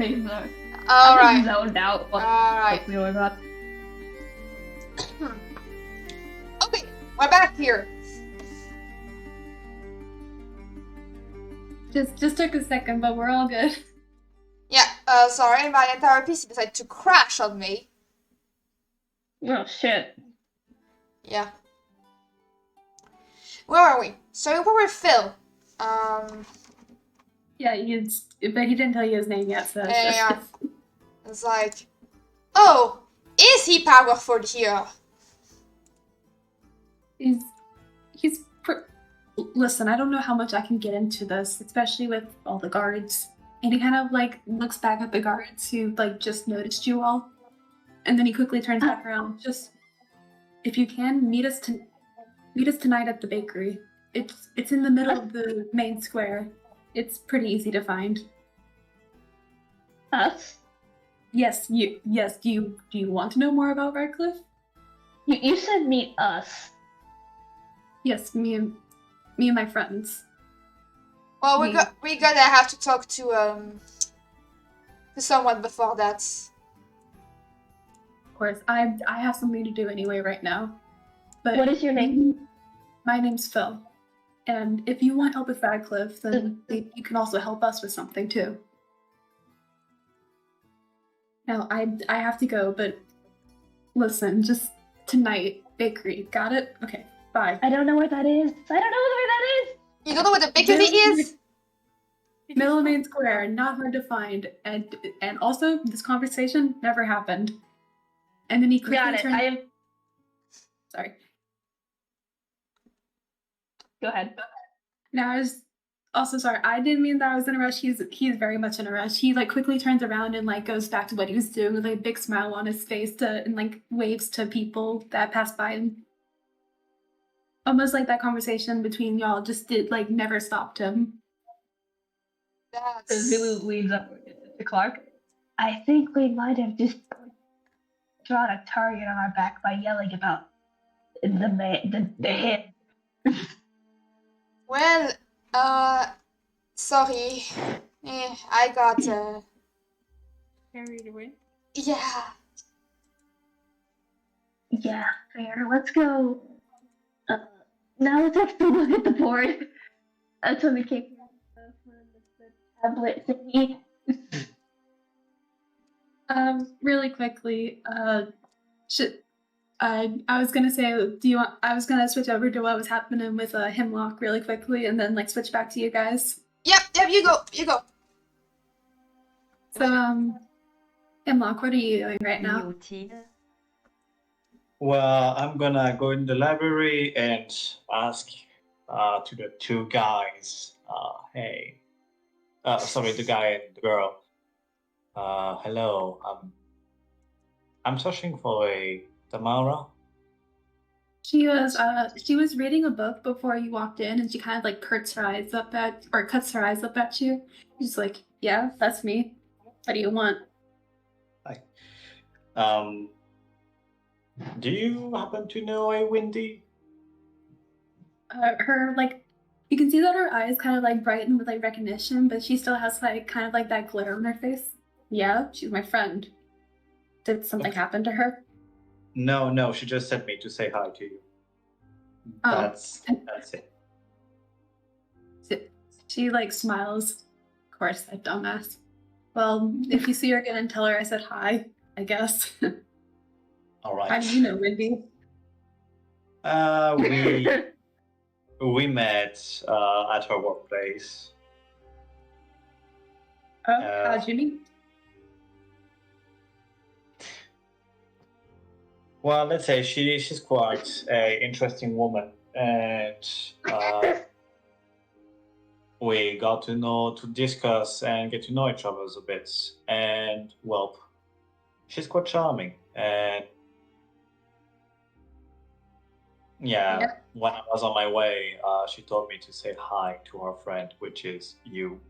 He's All I'm right. zoned out. All right. We were about. Okay, we're back here. Just took a second, but we're all good. Yeah. Sorry, my entire PC decided to crash on me. Oh shit. Yeah. Where are we? So we were with Phil. Yeah, but he didn't tell you his name yet, so that's Yeah. just... It's like, oh, is he powerful here? He's listen, I don't know how much I can get into this, especially with all the guards. And he kind of like looks back at the guards who like just noticed you all, and then he quickly turns back around. Just if you can meet us tonight at the bakery. It's in the middle of the main square. It's pretty easy to find. Us? Yes. Do you want to know more about Redcliffe? You said meet us. Yes, me and my friends. Well, we gotta have to talk to someone before that. Of course, I have something to do anyway right now. But What is your name? My name's Phil. And if you want help with Radcliffe, then you can also help us with something too. Now, I have to go, but listen, just tonight, bakery. Got it? Okay, bye. I don't know where that is. You don't know what the bakery is? Middle Main Square, not hard to find, and also this conversation never happened. And then he quickly Got it. turned. Sorry. Go ahead. Now I was also sorry. I didn't mean that I was in a rush. He's very much in a rush. He like quickly turns around and like goes back to what he was doing with like a big smile on his face and like waves to people that pass by him. Almost like that conversation between y'all just did like never stopped him. So Zulu leads up to Clark. I think we might have just drawn a target on our back by yelling about the hit. Well, sorry. I got, Carried away. yeah. Yeah, fair. Let's go. Now let's actually look at the board. That's when we came the tablet thingy. Really quickly, I was gonna say, I was gonna switch over to what was happening with Hemlock really quickly, and then like switch back to you guys. Yep, you go. So, Hemlock, what are you doing right now? Well, I'm gonna go in the library and ask to the two guys. Hey, sorry, the guy and the girl. Hello. I'm searching for a Tamara. She was reading a book before you walked in, and she kind of like cuts her eyes up at you. She's like, "Yeah, that's me. What do you want?" Hi. Do you happen to know a Windy? Her like, you can see that her eyes kind of like brighten with like recognition, but she still has like kind of like that glitter on her face. Yeah, she's my friend. Did something happen to her? No, she just sent me to say hi to you. Oh. That's it. She like smiles. Of course, that dumbass. Well, if you see her again, tell her I said hi, I guess. All right. How do you know, Wendy? We met at her workplace. Oh, how'd you meet? Well, let's say she's quite a interesting woman, and we got to discuss and get to know each other a bit. And well, she's quite charming, and yeah. When I was on my way, she told me to say hi to her friend, which is you.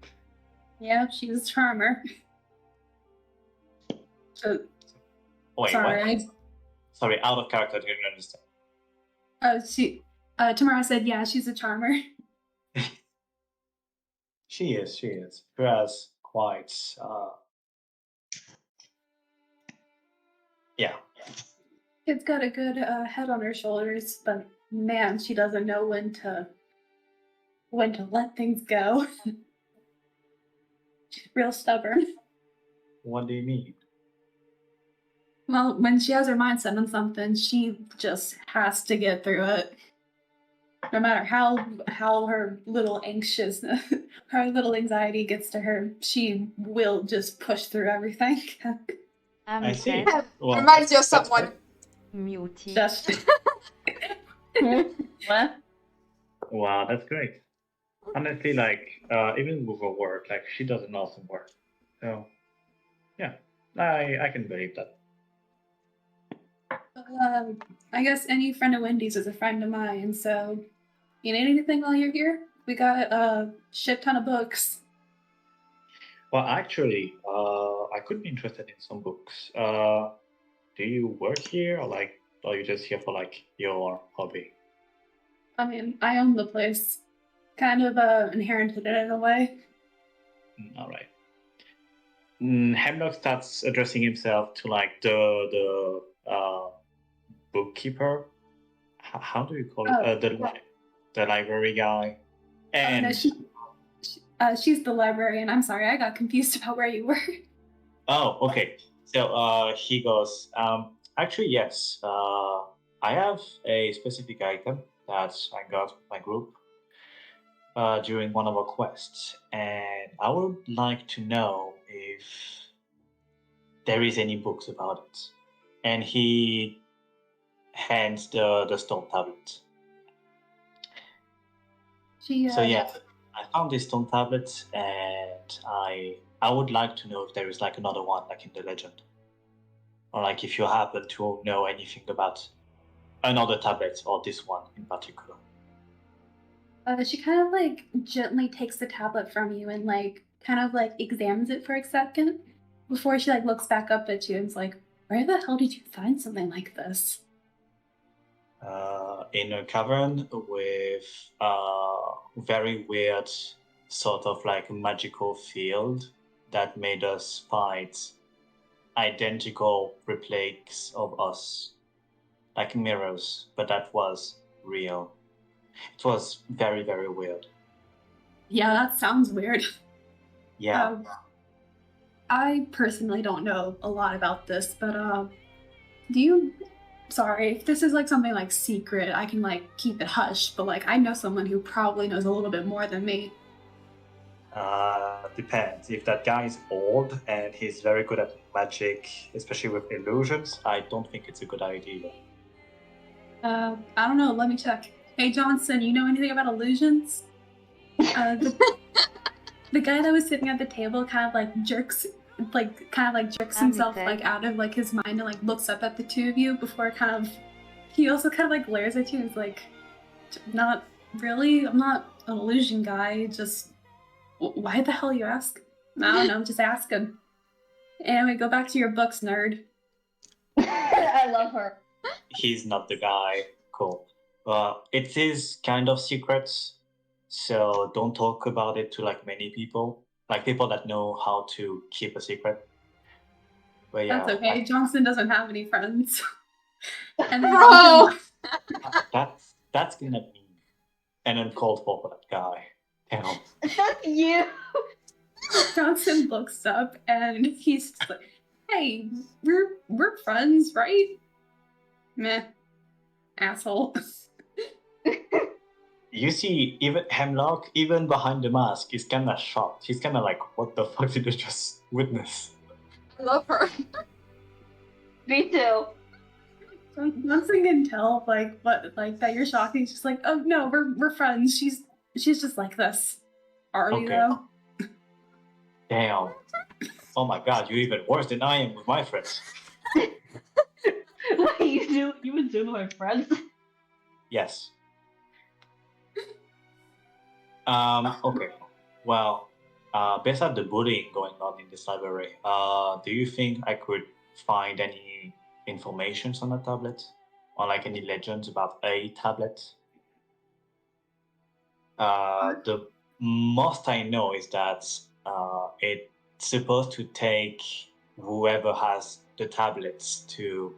Yeah, she's a charmer. So, Wait, sorry. what? Sorry, out of character, I didn't understand. Tamara said, yeah, she's a charmer. She is. She has quite Kid's got a good head on her shoulders, but man, she doesn't know when to let things go. She's real stubborn. What do you mean? Well, when she has her mind set on something, she just has to get through it. No matter how her little anxious, her little anxiety gets to her, she will just push through everything. I see. Ted, Well, Reminds you of that's someone. great. mutie. Just What? Wow, that's great. Honestly, like, even with her work, like, she does an awesome work. So, yeah, I can believe that. I guess any friend of Wendy's is a friend of mine, so you need anything while you're here? We got a shit ton of books. Well, actually, I could be interested in some books. Do you work here, or like, are you just here for like your hobby? I mean, I own the place. Kind of inherited it in a way. All right. Hemlock starts addressing himself to like the bookkeeper. How do you call it? Oh, The library guy. Oh, And no, she's the librarian. I'm sorry, I got confused about where you were. oh, okay. So he goes, actually, yes. I have a specific item that I got with my group during one of our quests, and I would like to know if there is any books about it. And he hands the stone tablet. She So yeah, I found this stone tablet, and I would like to know if there is like another one, like in the legend, or like if you happen to know anything about another tablet or this one in particular. She kind of like gently takes the tablet from you and like kind of like examines it for a second before she like looks back up at you and's like, "Where the hell did you find something like this?" In a cavern with very weird sort of like magical field that made us fight identical repliques of us, like mirrors, but that was real. It was very, very weird. Yeah, that sounds weird. Yeah. I personally don't know a lot about this, but do you? Sorry, if this is like something like secret, I can like keep it hush. But like, I know someone who probably knows a little bit more than me. Depends. If that guy is old and he's very good at magic, especially with illusions, I don't think it's a good idea. I don't know. Let me check. Hey, Johnson, you know anything about illusions? The guy that was sitting at the table kind of like jerks himself like out of like his mind and like looks up at the two of you before he also kind of like glares at you and is like, not really, I'm not an illusion guy, just why the hell you ask? I don't know, I'm just asking. Anyway, go back to your books, nerd. I love her. He's not the guy. Cool. It is kind of secrets, so don't talk about it to like many people, like people that know how to keep a secret. But yeah, That's okay. Johnson doesn't have any friends. And then Bro! that's gonna be an uncalled for that guy. Damn. You. Johnson looks up and he's just like, "Hey, we're friends, right?" Meh, asshole. You see, even Hemlock, even behind the mask, is kind of shocked. He's kind of like, "What the fuck did I just witness?" I love her. Me too. Johnson can tell like that you're shocked. He's just like, "Oh no, we're friends. She's just like this." Are we Okay. though? Damn. Oh my god, you're even worse than I am with my friends. What you would do to my friends? Yes. Okay. Well, besides the bullying going on in this library, do you think I could find any information on the tablet? Or like any legends about a tablet? The most I know is that it's supposed to take whoever has the tablets to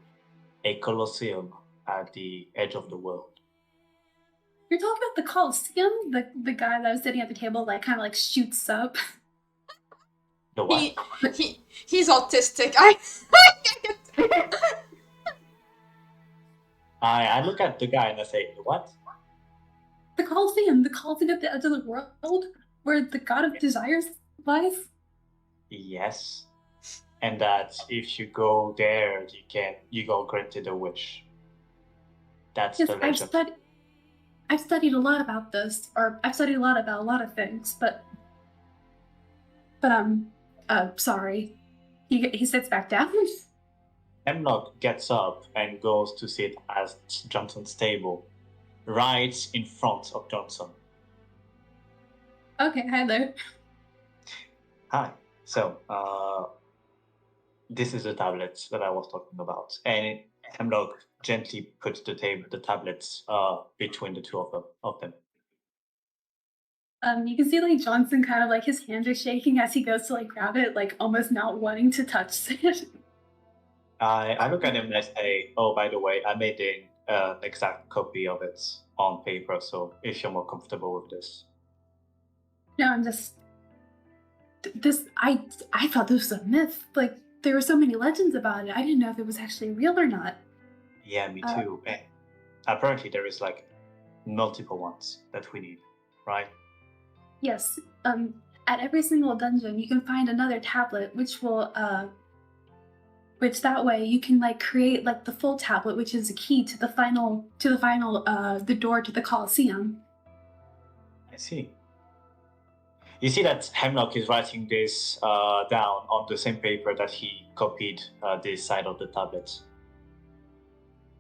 a Colosseum at the edge of the world. You're talking about the Collosseum? The guy that was sitting at the table, like, kind of like shoots up. The what? He's autistic. I look at the guy and I say, what? The Colosseum at the edge of the world, where the god of desires lies. Yes. And that if you go there, you go granted a wish. That's Yes, the legend. I've studied a lot about this, or I've studied a lot about a lot of things, but sorry. He sits back down. Hemlock gets up and goes to sit at Johnson's table, right in front of Johnson. Okay, hi there. Hi. So, this is the tablet that I was talking about, and Hemlock gently puts the tablets between the two of them. You can see like Johnson kind of like his hands are shaking as he goes to like grab it, like almost not wanting to touch it. I look at him and I say, "Oh, by the way, I made an exact copy of it on paper. So if you're more comfortable with this." No, I'm just this. I thought this was a myth. Like there were so many legends about it. I didn't know if it was actually real or not. Yeah, me too. And apparently, there is like multiple ones that we need, right? Yes. At every single dungeon, you can find another tablet, which will which that way you can like create like the full tablet, which is a key to the final the door to the Colosseum. I see. You see that Hemlock is writing this down on the same paper that he copied this side of the tablet,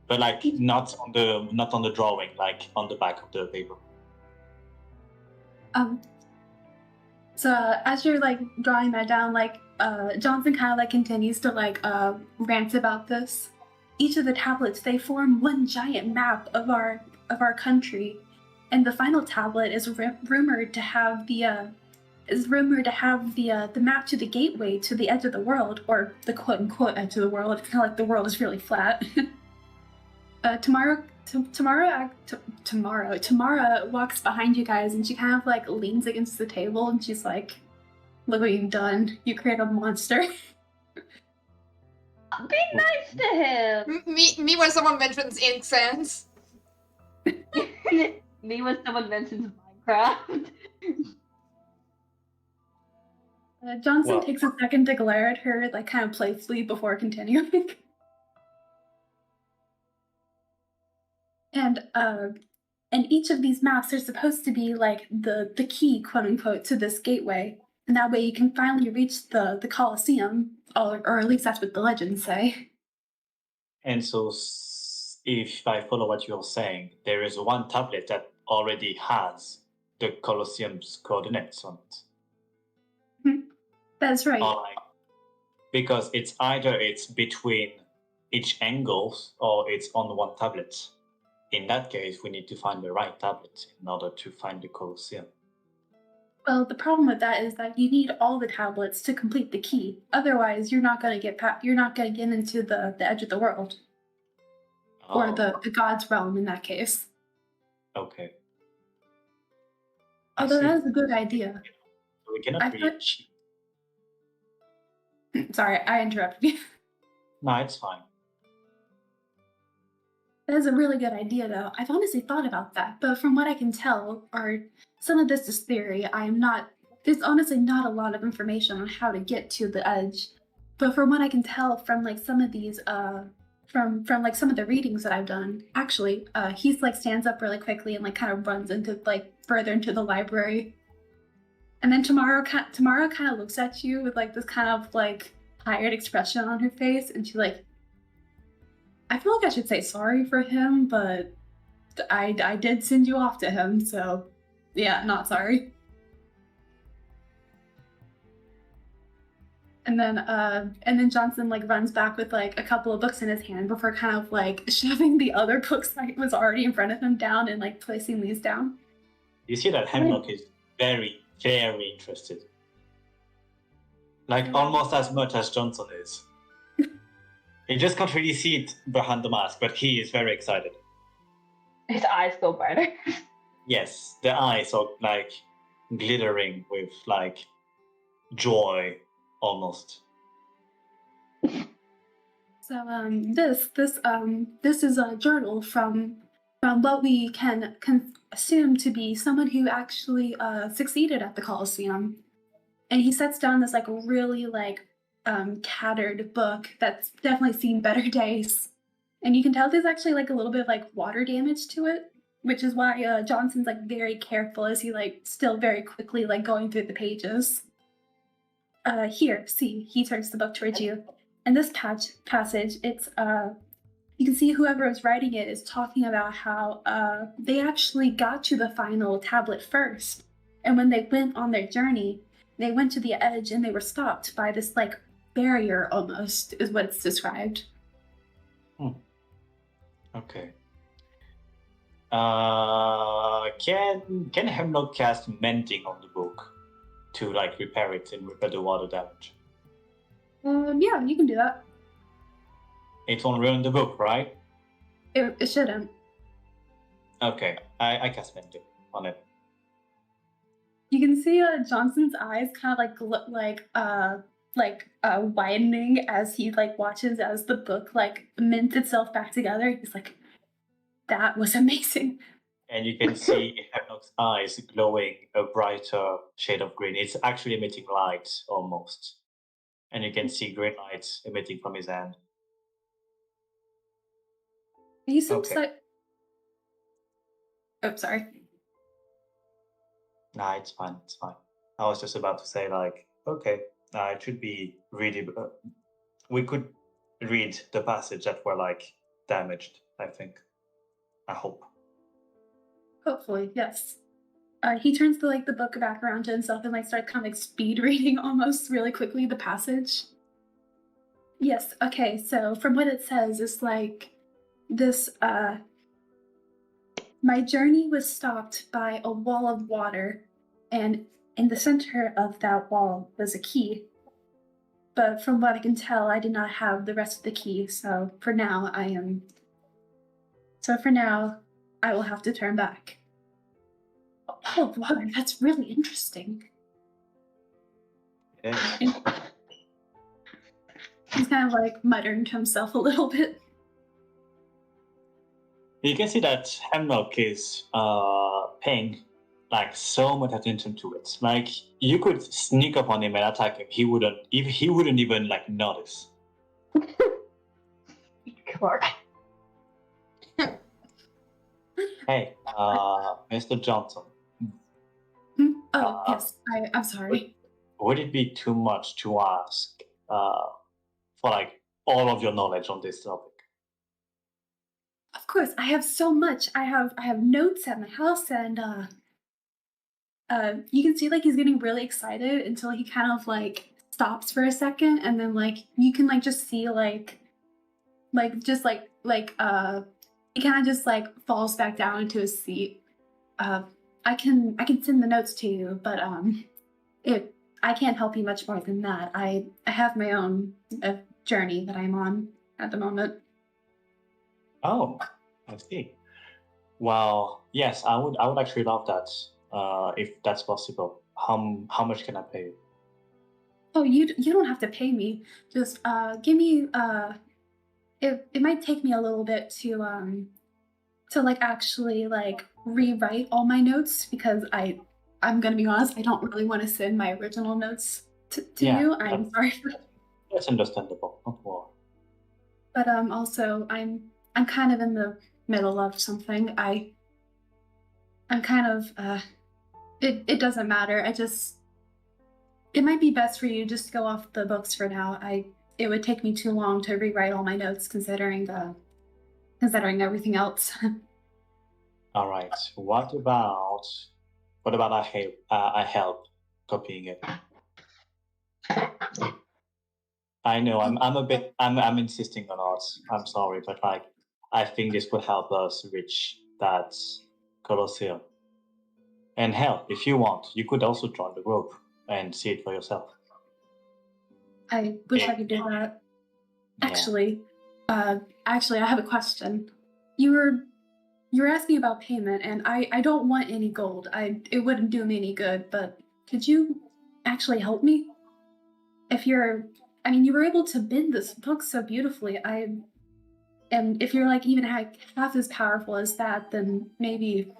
but like not on the drawing, like on the back of the paper. So as you're like drawing that down, like Johnson kind of like continues to like rant about this. Each of the tablets, they form one giant map of our country, and the final tablet is rumored to have the map to the gateway to the edge of the world, or the quote unquote edge of the world. It's kind of like the world is really flat. Tamara walks behind you guys and she kind of like leans against the table and she's like, "Look what you've done. You create a monster." Be nice to him. Me when someone mentions ink sands. Me when someone mentions Minecraft. Johnson takes a second to glare at her, like kind of playfully before continuing. And each of these maps are supposed to be like the key, quote unquote, to this gateway. And that way you can finally reach the Colosseum, or at least that's what the legends say. And so, if I follow what you're saying, there is one tablet that already has the Colosseum's coordinates on it. That's right. Because it's between each angles or it's on one tablet. In that case, we need to find the right tablet in order to find the Colosseum. Well, the problem with that is that you need all the tablets to complete the key. Otherwise, you're not going to get into the edge of the world, or the god's realm in that case. Okay. Although that is a good idea. We cannot reach. Sorry, I interrupted you. No, it's fine. That is a really good idea, though. I've honestly thought about that, but from what I can tell, or some of this is theory, there's honestly not a lot of information on how to get to the edge. But from what I can tell from like some of these, from like some of the readings that I've done, actually, he's like stands up really quickly and like kind of runs into like further into the library. And then Tamara kind of looks at you with like this kind of like tired expression on her face, and she's like, "I feel like I should say sorry for him, but I did send you off to him, so yeah, not sorry." And then Johnson like runs back with like a couple of books in his hand before kind of like shoving the other books that was already in front of him down and like placing these down. You see that Hemlock is very, very interested. Like almost as much as Johnson is. You just can't really see it behind the mask, but he is very excited. His eyes go brighter. Yes, the eyes are like glittering with like joy almost. So this is a journal from what we can assume to be someone who actually succeeded at the Colosseum, and he sets down this like really like tattered book that's definitely seen better days, and you can tell there's actually like a little bit of like water damage to it, which is why Johnson's like very careful as he like still very quickly like going through the pages. Here, see, he turns the book towards you. In this passage, it's you can see whoever is writing it is talking about how they actually got to the final tablet first, and when they went on their journey, they went to the edge and they were stopped by this like barrier almost, is what it's described. Okay. Can Hemlock cast mending on the book to like repair it and repair the water damage? Yeah, you can do that. It won't ruin the book, right? It shouldn't. Okay, I cast mending on it. You can see Johnson's eyes kind of like widening as he like watches as the book like mints itself back together. He's like, that was amazing. And you can see Hemlock's eyes glowing a brighter shade of green. It's actually emitting light almost. And you can see green lights emitting from his hand. He seems Okay. like. Oh, sorry. Nah, it's fine. It's fine. I was just about to say, like, okay, it should be really. We could read the passage that were like damaged. I think. I hope. Hopefully, yes. He turns the book back around to himself and like starts kind of like speed reading almost really quickly the passage. Yes. Okay. So from what it says, it's like this. My journey was stopped by a wall of water, and in the center of that wall was a key. But from what I can tell, I did not have the rest of the key, so for now, I will have to turn back. Oh, wow, that's really interesting. It is. He's kind of like muttering to himself a little bit. You can see that Hemlock is paying like so much attention to it. Like you could sneak up on him and attack him. He wouldn't even like notice. Clark. Hey, Mr. Johnson. Oh, yes, I'm sorry. Would it be too much to ask for like all of your knowledge on this topic? Of course, I have so much. I have notes at my house, and you can see like he's getting really excited until he kind of like stops for a second, and then like you can like just see he kind of just like falls back down into his seat. I can send the notes to you, but I can't help you much more than that. I have my own journey that I'm on at the moment. Oh, I see. Well, yes, I would actually love that if that's possible. How much can I pay you? Oh, you don't have to pay me. Just give me it might take me a little bit to like actually like rewrite all my notes because I'm gonna be honest, I don't really want to send my original notes to you. I'm sorry. That's understandable. Not more. But also I'm kind of in the middle of something. I'm kind of it doesn't matter. It might be best for you just to go off the books for now. It would take me too long to rewrite all my notes considering everything else. All right. What about I help copying it? I know I'm insisting a lot. I'm sorry, but like I think this will help us reach that Colosseum. And hell, if you want, you could also join the group and see it for yourself. I wish I could do that. Yeah. Actually, Actually, I have a question. You were asking about payment, and I don't want any gold. It wouldn't do me any good. But could you actually help me? If you're, I mean, you were able to bend this book so beautifully. And if you're like even half as powerful as that, then maybe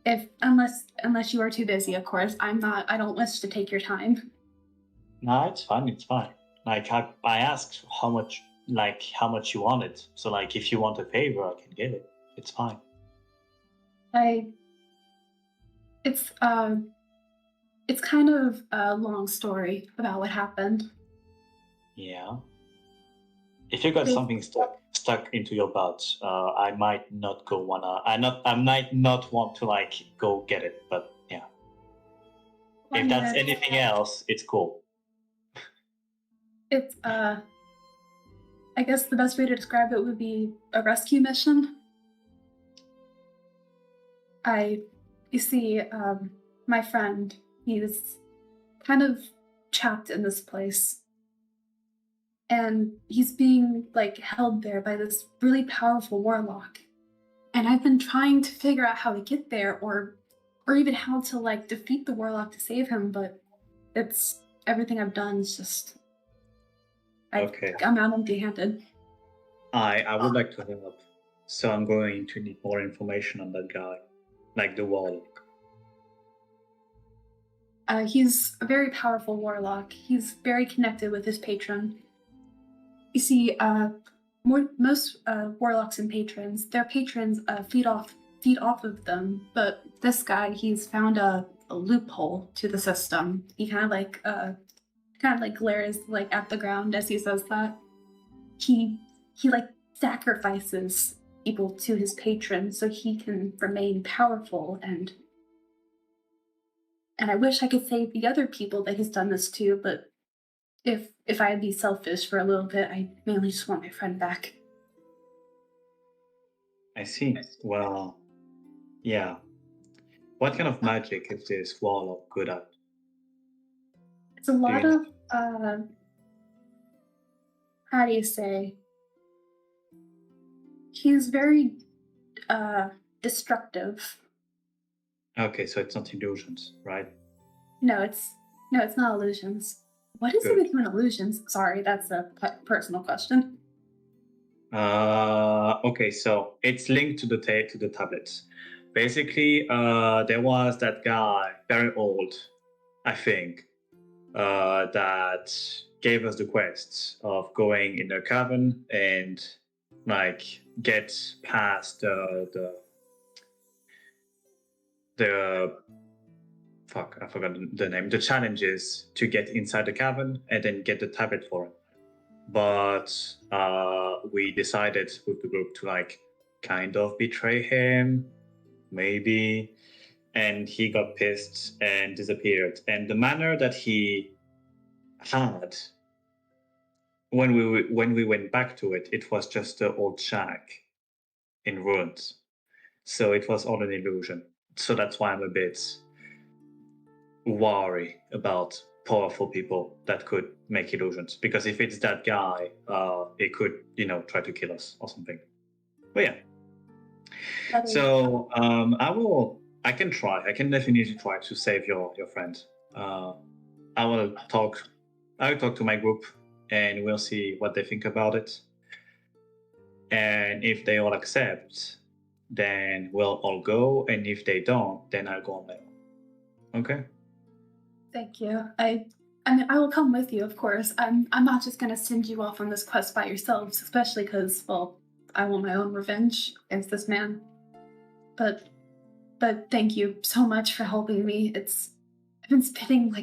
if unless you are too busy, of course. I'm not. I don't wish to take your time. No, it's fine. It's fine. Like I asked how much you wanted. So like if you want a favor, I can give it. It's fine. I it's it's kind of a long story about what happened. Yeah. If you got Bas- something stuck into your butt, I might not go wanna. I might not want to like go get it. But yeah, I if mean, that's anything else, it's cool. it's I guess the best way to describe it would be a rescue mission. You see, my friend, he's kind of trapped in this place, and he's being like held there by this really powerful warlock. And I've been trying to figure out how to get there, or even how to like defeat the warlock to save him, but it's everything I've done is just Okay. I'm out empty-handed. I would like to help, so I'm going to need more information on that guy, like the warlock. He's a very powerful warlock. He's very connected with his patron. You see, most warlocks and patrons, their patrons feed off of them. But this guy, he's found a loophole to the system. He kind of like glares like at the ground as he says that. He like sacrifices people to his patron so he can remain powerful, and I wish I could say the other people that he's done this to, but if I'd be selfish for a little bit, I mainly just want my friend back. I see. Well, yeah. What kind of magic is this warlock good at? It's a Do lot you know? of how do you say? He's very destructive. Okay, so it's not illusions, right? No, it's not illusions. What is it Good. with you and illusions? Sorry, that's a personal question. Okay, so it's linked to the tablets. Basically, there was that guy, very old, I think, that gave us the quest of going in the cavern and like get past the fuck, I forgot the name. The challenges to get inside the cavern and then get the tablet for him. But we decided with the group to like kind of betray him, maybe, and he got pissed and disappeared. And the manner that he had when we went back to it, it was just an old shack in ruins. So it was all an illusion. So that's why I'm a bit worry about powerful people that could make illusions, because if it's that guy, it could try to kill us or something. But yeah, so I can definitely try to save your friend. I will talk to my group and we'll see what they think about it, and if they all accept, then we'll all go, and if they don't, then I'll go on my own. Okay. Thank you. I mean, I will come with you, of course. I'm not just gonna send you off on this quest by yourselves, especially because, well, I want my own revenge against this man. But thank you so much for helping me. I've been spending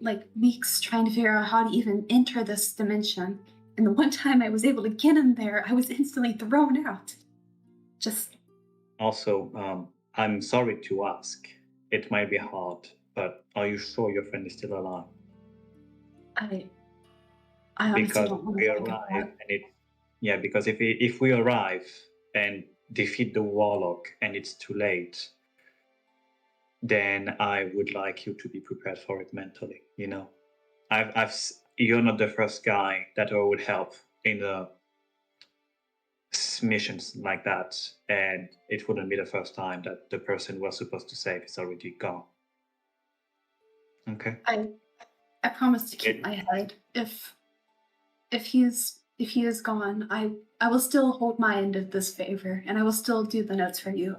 like weeks trying to figure out how to even enter this dimension. And the one time I was able to get in there, I was instantly thrown out. Just Also, I'm sorry to ask. It might be hard, but are you sure your friend is still alive? I honestly Because don't want we to think of arrive that. and because if we arrive and defeat the warlock and it's too late, then I would like you to be prepared for it mentally. You're not the first guy that I would help in missions like that, and it wouldn't be the first time that the person we're supposed to save is already gone. Okay. I promise to keep It- my head. If he is gone, I will still hold my end of this favor, and I will still do the notes for you.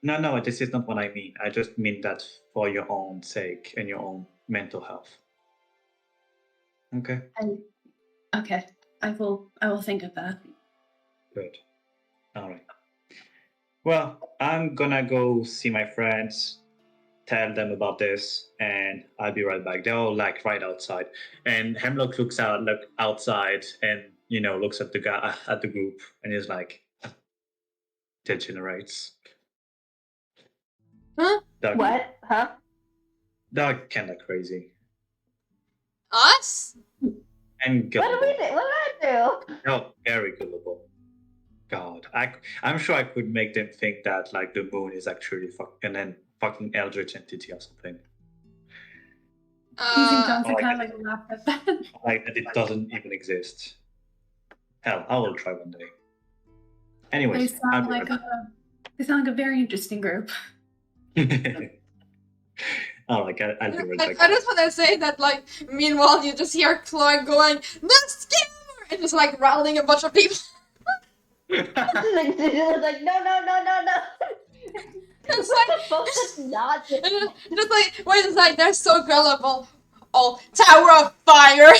No, this is not what I mean. I just mean that for your own sake and your own mental health. Okay. Okay. I will think of that. Good. All right. Well, I'm gonna go see my friends, tell them about this, and I'll be right back. They're all like right outside, and Hemlock look outside, and looks at the guy at the group, and is like, degenerates. Huh? What? Huh? They're kind of crazy Us? and What did gullible. we do? What did I do? No, very gullible. God, I'm sure I could make them think that like the moon is actually fucking eldritch entity or something. Using Uh, Johnson like kind of like laugh at that. Like that it doesn't even exist. Hell, I will try one day. They Anyways, I'll sound be like right they sound like a very interesting group. back. I'll be right back. I just want to say that, like, meanwhile, you just hear Clark going, "No scammer!" and just like rallying a bunch of people. It was like, no, no, no, no, no. It's We're like, supposed to not. and just like, wait, it's like they're so gullible. Oh, Tower of Fire.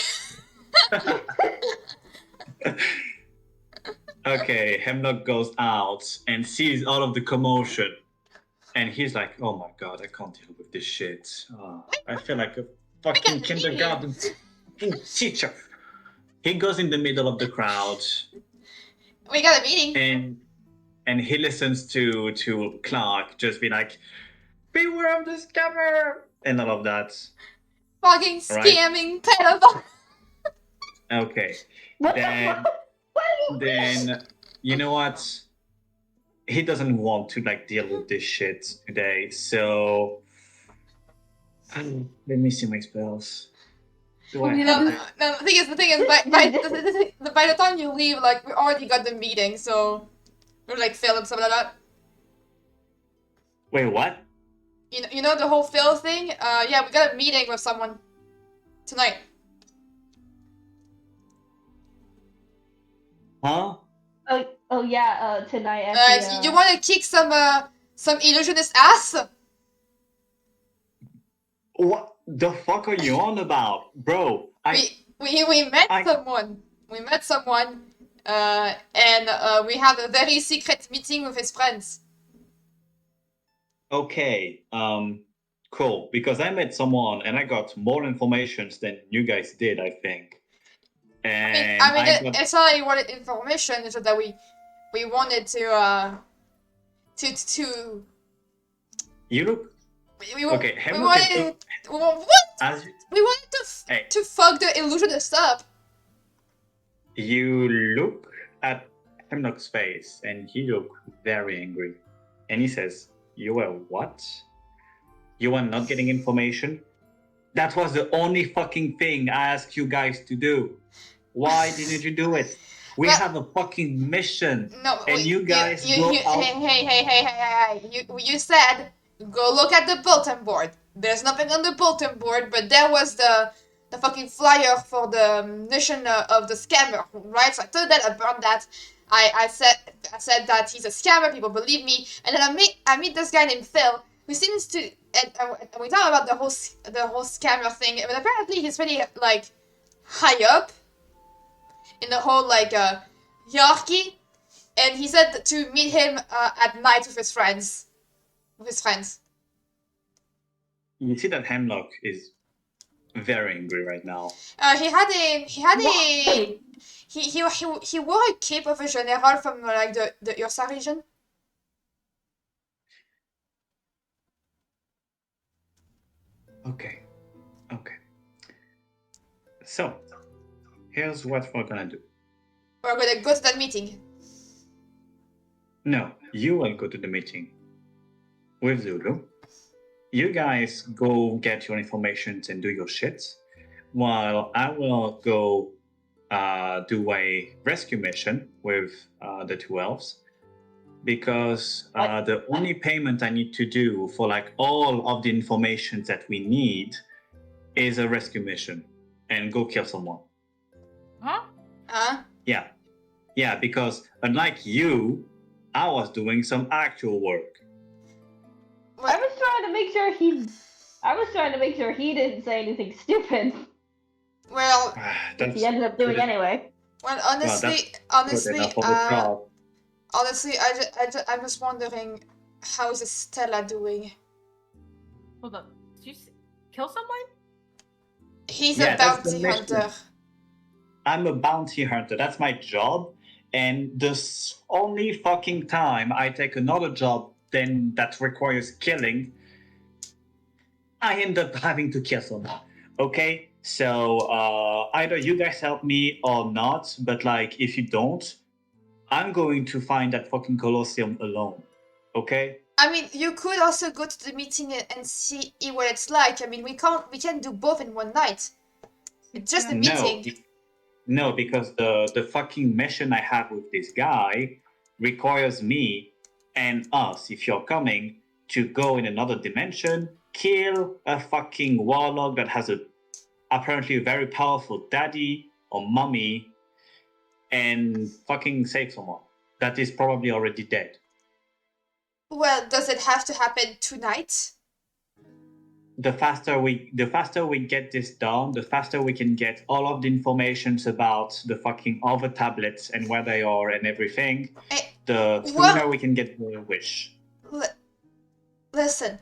Okay, Hemlock goes out and sees all of the commotion. And he's like, oh my god, I can't deal with this shit. I feel like a fucking kindergarten teacher. He goes in the middle of the crowd We got a meeting. and he listens to Clark just be like, beware of the scammer and all of that. Fucking Right. scamming pedophile. Okay. What Then- the fuck? What do you mean? Then you know what? He doesn't want to like deal with this shit today, so let me see my spells. Do I You have know, it? No, the thing is, by the time you leave, like, we already got the meeting, so we're like Philip, something like that. Wait, what? You know the whole Phil thing? Yeah, we got a meeting with someone tonight. Huh? Oh yeah. Tonight at the. You want to kick some illusionist ass? What the fuck are you on about, bro? We met I- someone. We met someone, and we had a very secret meeting with his friends. Okay, cool. Because I met someone and I got more information than you guys did, I think. And I mean, got... it's not like we wanted information. It's just that we wanted to You look we okay. we Hemlock is wanted what? as We wanted Hey. to fuck the illusionist up. you look at Hemlock's face, and he look very angry, and he says, "You were what? You are not getting information? That was the only fucking thing I asked you guys to do. Why didn't you do it? We Well- have a fucking mission, No, and you guys go out." hey, you said go look at the bulletin board. There's nothing on the bulletin board, but there was the fucking flyer for the mission of the scammer, right? So I told that, I burned that. I said that he's a scammer. People believe me, and then I meet this guy named Phil, who seems to and we talk about the whole scammer thing. But apparently he's pretty like high up in the whole like hierarchy, and he said to meet him at night with his friends. You see that Hemlock is very angry right now. He had a Why? he wore a cape of a general from like the Ursa region. Okay. So, here's what we're gonna do. We're gonna go to that meeting. No, you will go to the meeting with Zulu. You guys go get your information and do your shit, while I will go do a rescue mission with the two elves, because the only payment I need to do for like all of the information that we need is a rescue mission and go kill someone. Huh? Yeah, because unlike you, I was doing some actual work. I was trying to make sure he didn't say anything stupid. Well, Which he ended up doing anyway. well, that's honestly, good enough for the job. honestly, I'm just wondering, how is Stella doing? Hold up. Did you kill someone? He's Yeah, a that's the bounty mission. hunter. I'm a bounty hunter. That's my job. And the only fucking time I take another job then that requires killing, I end up having to kill someone. Okay? So either you guys help me or not, but like if you don't, I'm going to find that fucking Colosseum alone. Okay? I mean, you could also go to the meeting and see what it's like. I mean, we can't do both in one night. It's just a meeting. No, because the fucking mission I have with this guy requires me and us, if you're coming, to go in another dimension, kill a fucking warlock that has apparently a very powerful daddy or mummy, and fucking save someone that is probably already dead. Well, does it have to happen tonight? The faster we get this done, the faster we can get all of the information about the fucking other tablets and where they are and everything. The sooner we can get the wish. Listen,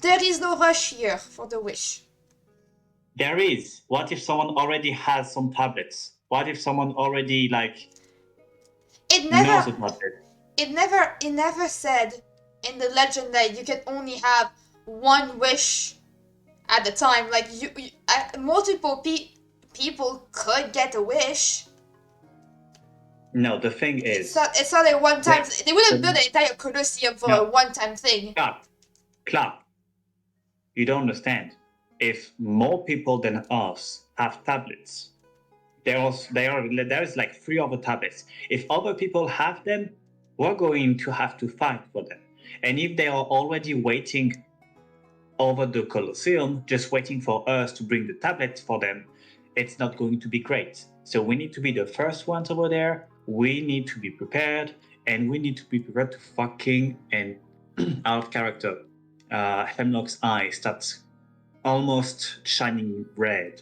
there is no rush here for the wish. There is. What if someone already has some tablets? What if someone already knows about it? It never said in the legend that you can only have one wish at the time. Like multiple people could get a wish. No, the thing is, it's not a one time. They wouldn't build an entire Collosseum for a one time thing. Clap. You don't understand. If more people than us have tablets, there is like 3 other tablets. If other people have them, we're going to have to fight for them. And if they are already waiting over the Colosseum, just waiting for us to bring the tablets for them, it's not going to be great. So we need to be the first ones over there. We need to be prepared, and we need to be prepared to fucking, and out of character, Hemlock's eye starts almost shining red.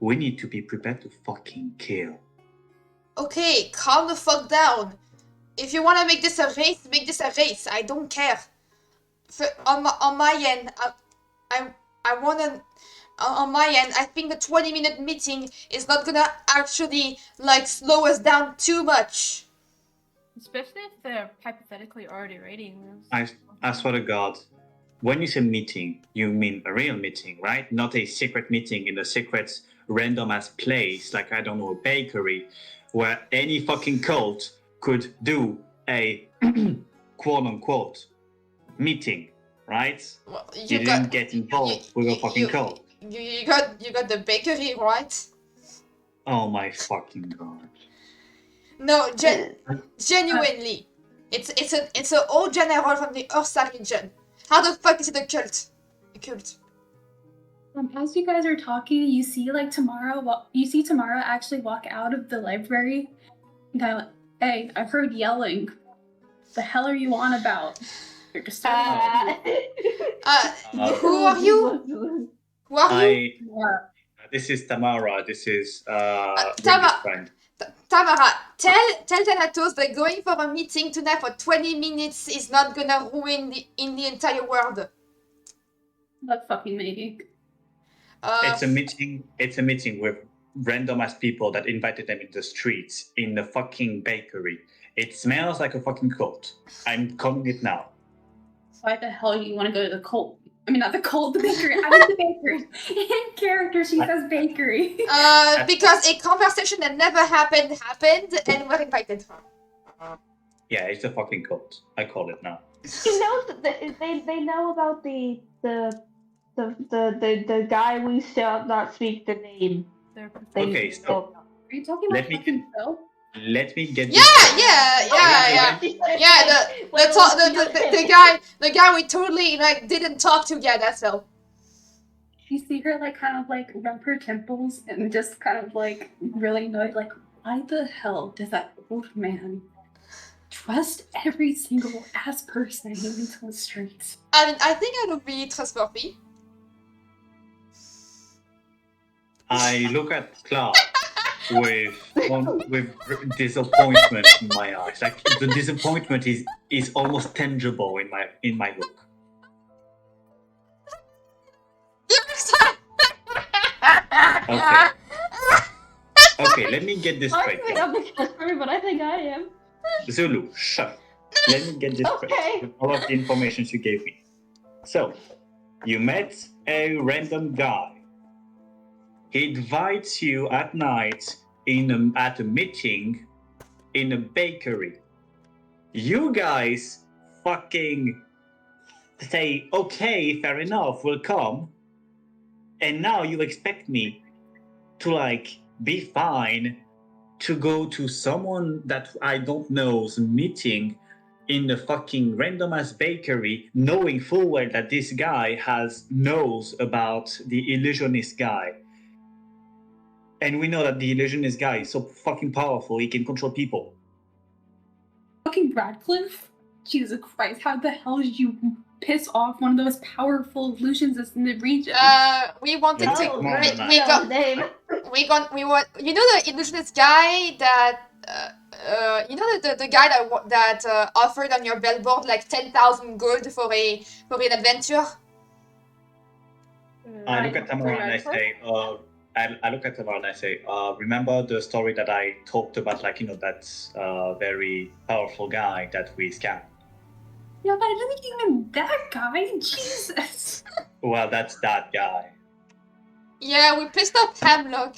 We need to be prepared to fucking kill. Okay, calm the fuck down. If you want to make this a race, make this a race. I don't care. On my end, on my end, I think the 20-minute meeting is not gonna actually slow us down too much. Especially if they're hypothetically already raiding us. I swear to God, when you say meeting, you mean a real meeting, right? Not a secret meeting in a secret random ass place, like I don't know, a bakery, where any fucking cult could do a quote unquote meeting, right? Well, you didn't get involved with a fucking cult. You got the bakery, right? Oh my fucking God. No, genuinely, it's an old general from the Ursa region. How the fuck is it a cult? As you guys are talking, you see Tamara actually walk out of the library. Now, hey, I've heard yelling. The hell are you on about? You're disturbing. Who are you? Who are you? This is Tamara. This is friend. Tamara, tell Thanatos that going for a meeting tonight for 20 minutes is not gonna ruin the entire world. That fucking meeting. It's a meeting with random ass people that invited them in the streets in the fucking bakery. It smells like a fucking cult. I'm calling it now. Why the hell do you want to go to the cult? I mean, not the cult, the bakery. I mean, the bakery. In character, she says bakery. Because a conversation that never happened, and we're invited. Yeah, it's a fucking cult. I call it now. You know, they know about the guy we shall not speak the name. Okay, stop. Are you talking Let about me fucking Phil? Let me get Yeah, this. yeah. The guy we totally like didn't talk to. Yeah, that's Phil. You see her like kind of like rub her temples and just kind of like really annoyed, like, why the hell does that old man trust every single ass person he meets on the streets? I mean, I think I would be trustworthy. I look at Clark with disappointment in my eyes. Like the disappointment is almost tangible in my look. Okay. Okay, let me get this straight. I'm not the customer, but I think I am. Zulu, shut. Let me get this straight. Okay. With all of the information you gave me. So, you met a random guy. He invites you at night at a meeting in a bakery. You guys fucking say, okay, fair enough, we'll come. And now you expect me to like be fine to go to someone that I don't know's meeting in a fucking random ass bakery, knowing full well that this guy knows about the illusionist guy. And we know that the illusionist guy is so fucking powerful, he can control people. Fucking Radcliffe? Jesus Christ, how the hell did you piss off one of those powerful illusionists in the region? We wanted Let's to. take more than We that. got. name. We want. You know the illusionist guy that. You know the guy that offered on your billboard like 10,000 gold for an adventure. I look at Tamara and I say, I look at Tamara and I say, remember the story that I talked about, like, you know, that very powerful guy that we scammed? Yeah, but I didn't think even that guy. Jesus. Well, that's that guy. Yeah, we pissed off Hemlock.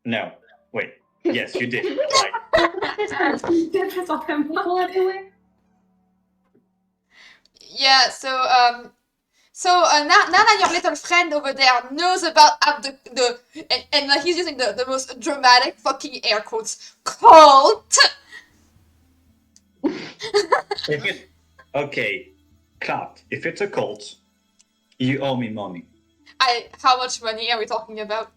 No, wait. Yes, you did. Right. Piss off him. People everywhere. Yeah, so now that your little friend over there knows about and he's using the most dramatic fucking air quotes cult. Okay, Clark, if it's a cult, you owe me money. How much money are we talking about?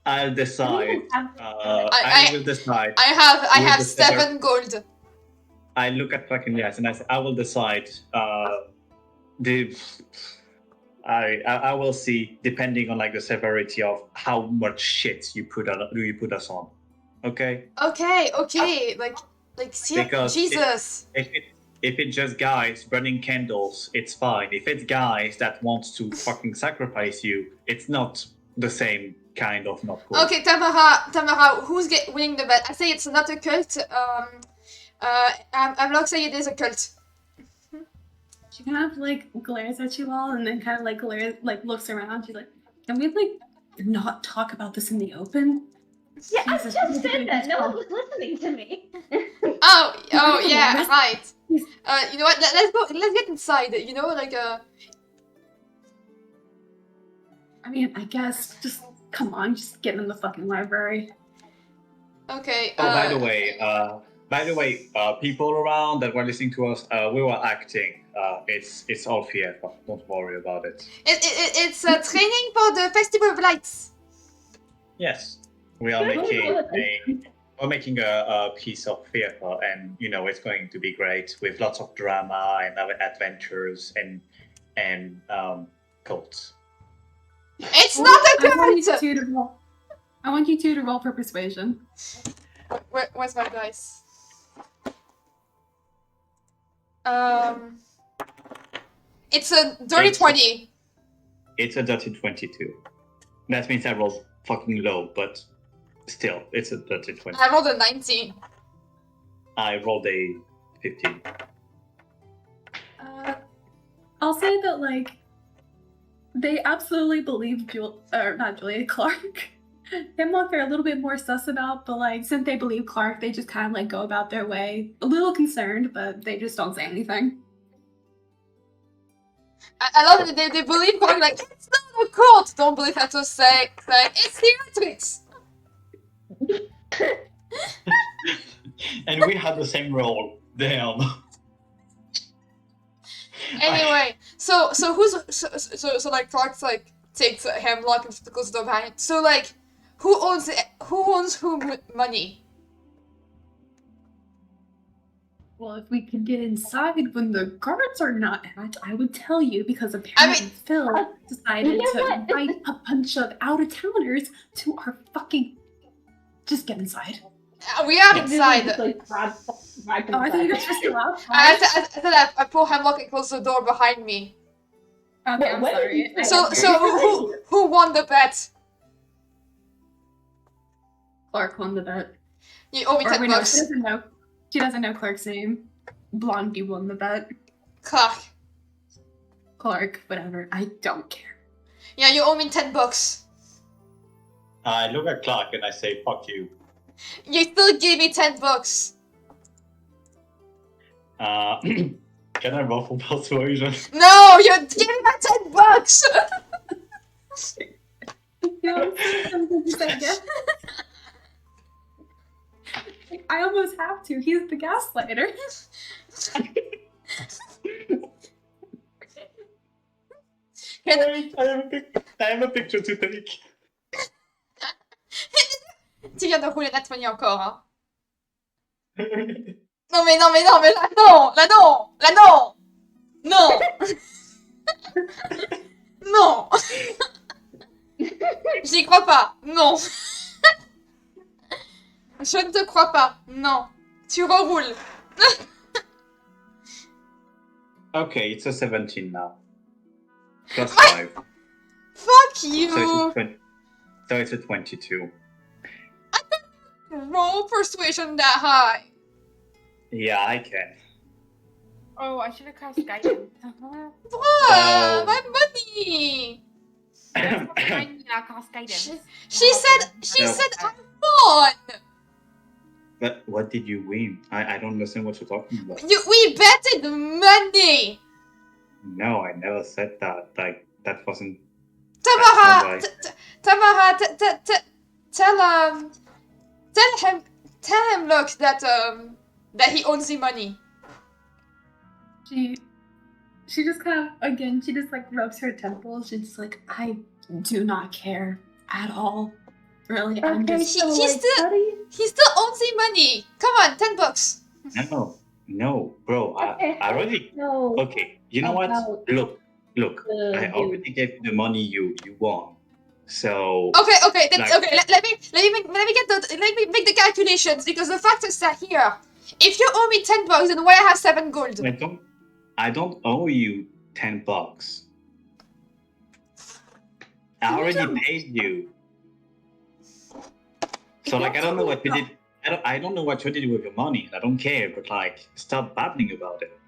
I'll decide. I will decide. I have the 7 gold. I look at fucking yes, and I say, I will decide. I will see, depending on like the severity of how much shit you put us on. Okay. Okay, like Because Jesus. If it's just guys burning candles, it's fine. If it's guys that want to fucking sacrifice you, it's not the same kind of not cool. Okay, Tamara, who's winning the bet? I say it's not a cult. I'm not saying it is a cult. She kind of like glares at you all and then kind of like looks around. She's like, can we like not talk about this in the open? Yeah, I Jesus, just said that. No one was listening to me. Oh yeah, right. You know what? Let's go. Let's get inside. You know, like I mean, I guess just come on, just get in the fucking library. Okay. Oh, by the way, people around that were listening to us, we were acting. It's all fear. Don't worry about it. It's training for the Festival of Lights. Yes, we are making a piece of theater, and you know it's going to be great with lots of drama and other adventures and cults. It's not a I want you cult. two to roll. I want you two to roll for persuasion. Where's my dice? It's a dirty 20. It's a dirty 22. That means I rolled fucking low, but still, it's a dirty 20. I rolled a 19. I rolled a 15. I'll say that like they absolutely believe not Julia, Clark. Hemlock they're a little bit more sus about, but like since they believe Clark, they just kind of like go about their way. A little concerned, but they just don't say anything. I love that they believe Clark, like, it's not the court don't believe that to say it's theatrics. And we had the same role. Damn. Anyway, so who's so like Clark's like takes a hemlock and goes to the behind. So like, who owns money? Well, if we could get inside when the guards are not at, I would tell you, because apparently Phil decided you know to what? invite a bunch of out-of-towners to our fucking... Just get inside. We are Just, inside. like, right Oh, I thought you guys were still I outside. said I pull hemlock and close the door behind me. Okay, I'm What did you sorry. say? So who won the bet? Clark won the bet. You owe me Or 10 wait, no, bucks. she doesn't know Clark's name. Blondie won the bet. Clark. Clark, whatever. I don't care. Yeah, you owe me 10 bucks. I look at Clark and I say, fuck you. You still give me 10 bucks. Can I roll for persuasion? No, you're giving me 10 bucks. No, something to say again. I almost have to. He's the gaslighter. Wait, I have a picture to take. Tu viens de rouler Nat 20 encore, hein. Non mais là non, non. Non. J'y crois pas, non. Je ne te crois pas, non. Tu reroules. Okay, it's a 17 now. Plus 5. Fuck you. So it's a 22. Roll persuasion that high. Yeah, I can. Oh, I should have cast guidance. Bruh, my money. I cast guidance. She said No. I won. But what did you win? I don't understand what you're talking about. We betted money. No, I never said that. Like, that wasn't... Tamara, That's Tamara, tell him, look, that he owns the money. She just kind of, again, she just like rubs her temples. She's just like, I do not care at all. Really, I'm Okay, just... so, he like, still- how do you... He still owns the money. Come on, 10 bucks. No, bro, Okay, I already... No. Okay, you know what? About Look, I already gave you the money you won. So... Okay, then, Like- okay. Let me make the calculations, because the fact is that here, if you owe me 10 bucks, then why I have 7 gold? I don't owe you 10 bucks. I already paid you. So like, I don't know what you did. I don't know what you did with your money. I don't care, but like, stop babbling about it.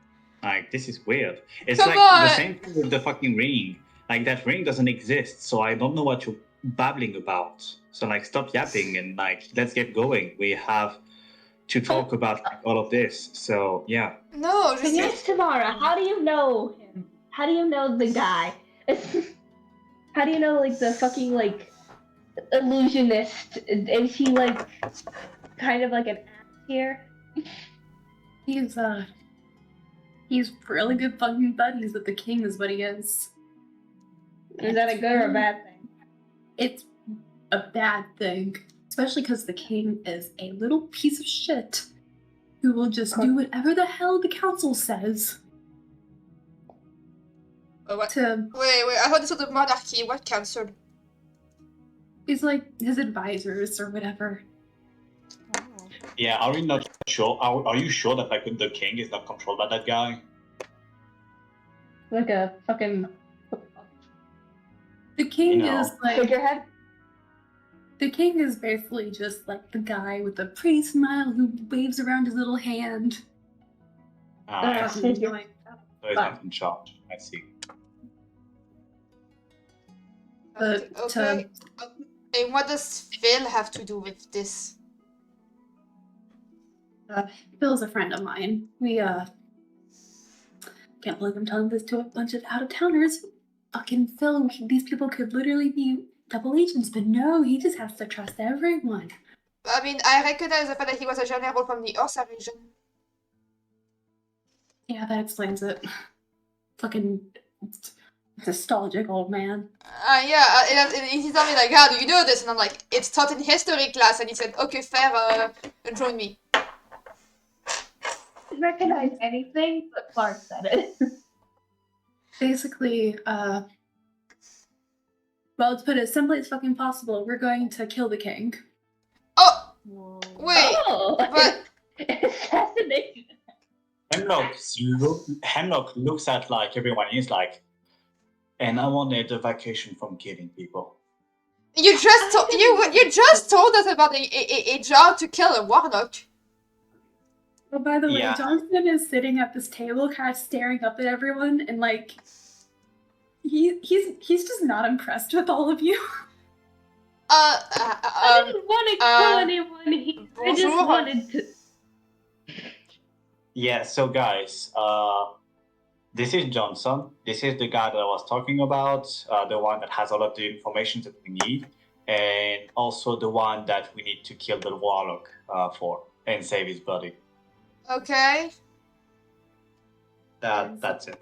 Like, this is weird. It's Come like on. the same thing with the fucking ring. Like, that ring doesn't exist, so I don't know what you're babbling about. So like, stop yapping and like, let's get going. We have to talk about like, all of this. So yeah. No, just Yes, Tamara, how do you know him? How do you know the guy? How do you know, like, the fucking, like, illusionist? Is he, like, kind of like an ass here? He's really good fucking buddies with the king is what he is. Is that a good or a bad thing? It's a bad thing. Especially because the king is a little piece of shit who will just do whatever the hell the council says what? to... Wait, I heard this was the monarchy. What council? He's like his advisors or whatever. Yeah, are we not sure? Are you sure that like the king is not controlled by that guy? Like a fucking The king You know. is like... figurehead? The king is basically just like the guy with the pretty smile who waves around his little hand. I see. Annoying. So he's not in charge. I see. But Okay. And what does Phil have to do with this? Phil's a friend of mine. We can't believe I'm telling this to a bunch of out-of-towners, fucking film, these people could literally be double agents, but no, he just has to trust everyone. I mean, I recognize the fact that he was a general from the Ursa region. Yeah, that explains it. Fucking nostalgic old man. Yeah, and he told me like, how do you do this? And I'm like, it's taught in history class. And he said, okay, fair, join me. Didn't recognize anything, but Clark said it. Basically, well, to put it as simply as fucking possible, we're going to kill the king. Oh, Whoa. wait, Oh, but assassination. Hemlock looks at like everyone. He's like, and I wanted a vacation from killing people. you just told us about a job to kill a warlock. Oh, by the way, Yeah. Johnson is sitting at this table, kind of staring up at everyone, and like, he's just not impressed with all of you. I didn't want to kill anyone. I just bonjour. wanted to. Yeah. So guys, this is Johnson. This is the guy that I was talking about. The one that has all of the information that we need, and also the one that we need to kill the warlock for and save his body. Okay, That's it.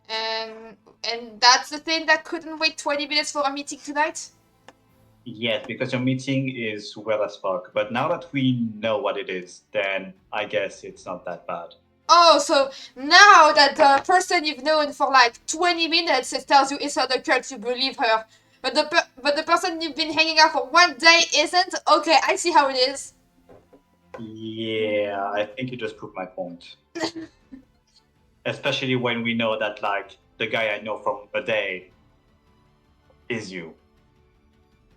and that's the thing that couldn't wait 20 minutes for a meeting tonight? Yes, because your meeting is well as fuck. But now that we know what it is, then I guess it's not that bad. Oh, so now that the person you've known for like 20 minutes tells you it's not a cult, you believe her. But the person you've been hanging out for 1 day isn't? Okay, I see how it is. Yeah, I think you just proved my point. Especially when we know that, like, the guy I know from a day is you.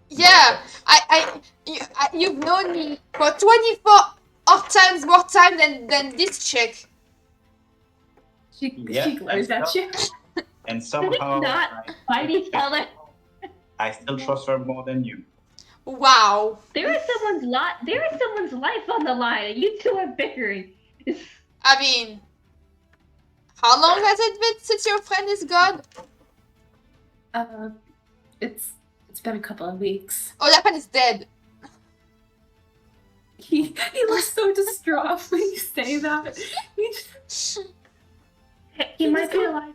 Yeah, you've known me for 24 times more time than this chick. She Yeah, glares at you. And somehow not fight each other. I still trust her more than you. Wow. There is someone's life on the line, and you two are bickering. I mean, how long has it been since your friend is gone? It's been a couple of weeks. Oh, that friend is dead. He looks so distraught when you say that. He might be alive.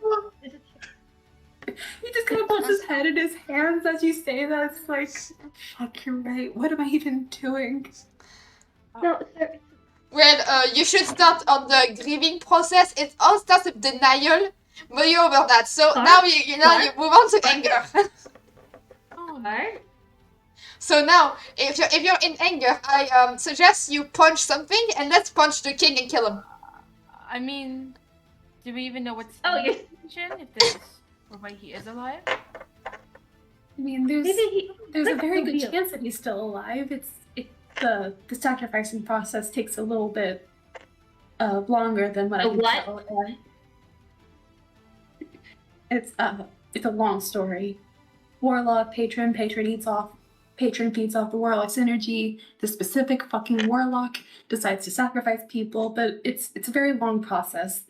He just kind of puts his head in his hands as you say that. It's like, fuck, you're right. What am I even doing? No, sir. Well, you should start on the grieving process. It all starts with denial, but you're over that. So What? now you move on to anger. Oh, Alright. So now, if you're in anger, I suggest you punch something, and let's punch the king and kill him. I mean, do we even know what's Oh, in you're. the situation? If this or why he is alive? I mean, there's a very good chance that he's still alive. The sacrificing process takes a little bit longer than what I can What? tell. It's a long story. Warlock, patron feeds off the warlock's energy. The specific fucking warlock decides to sacrifice people, but it's a very long process.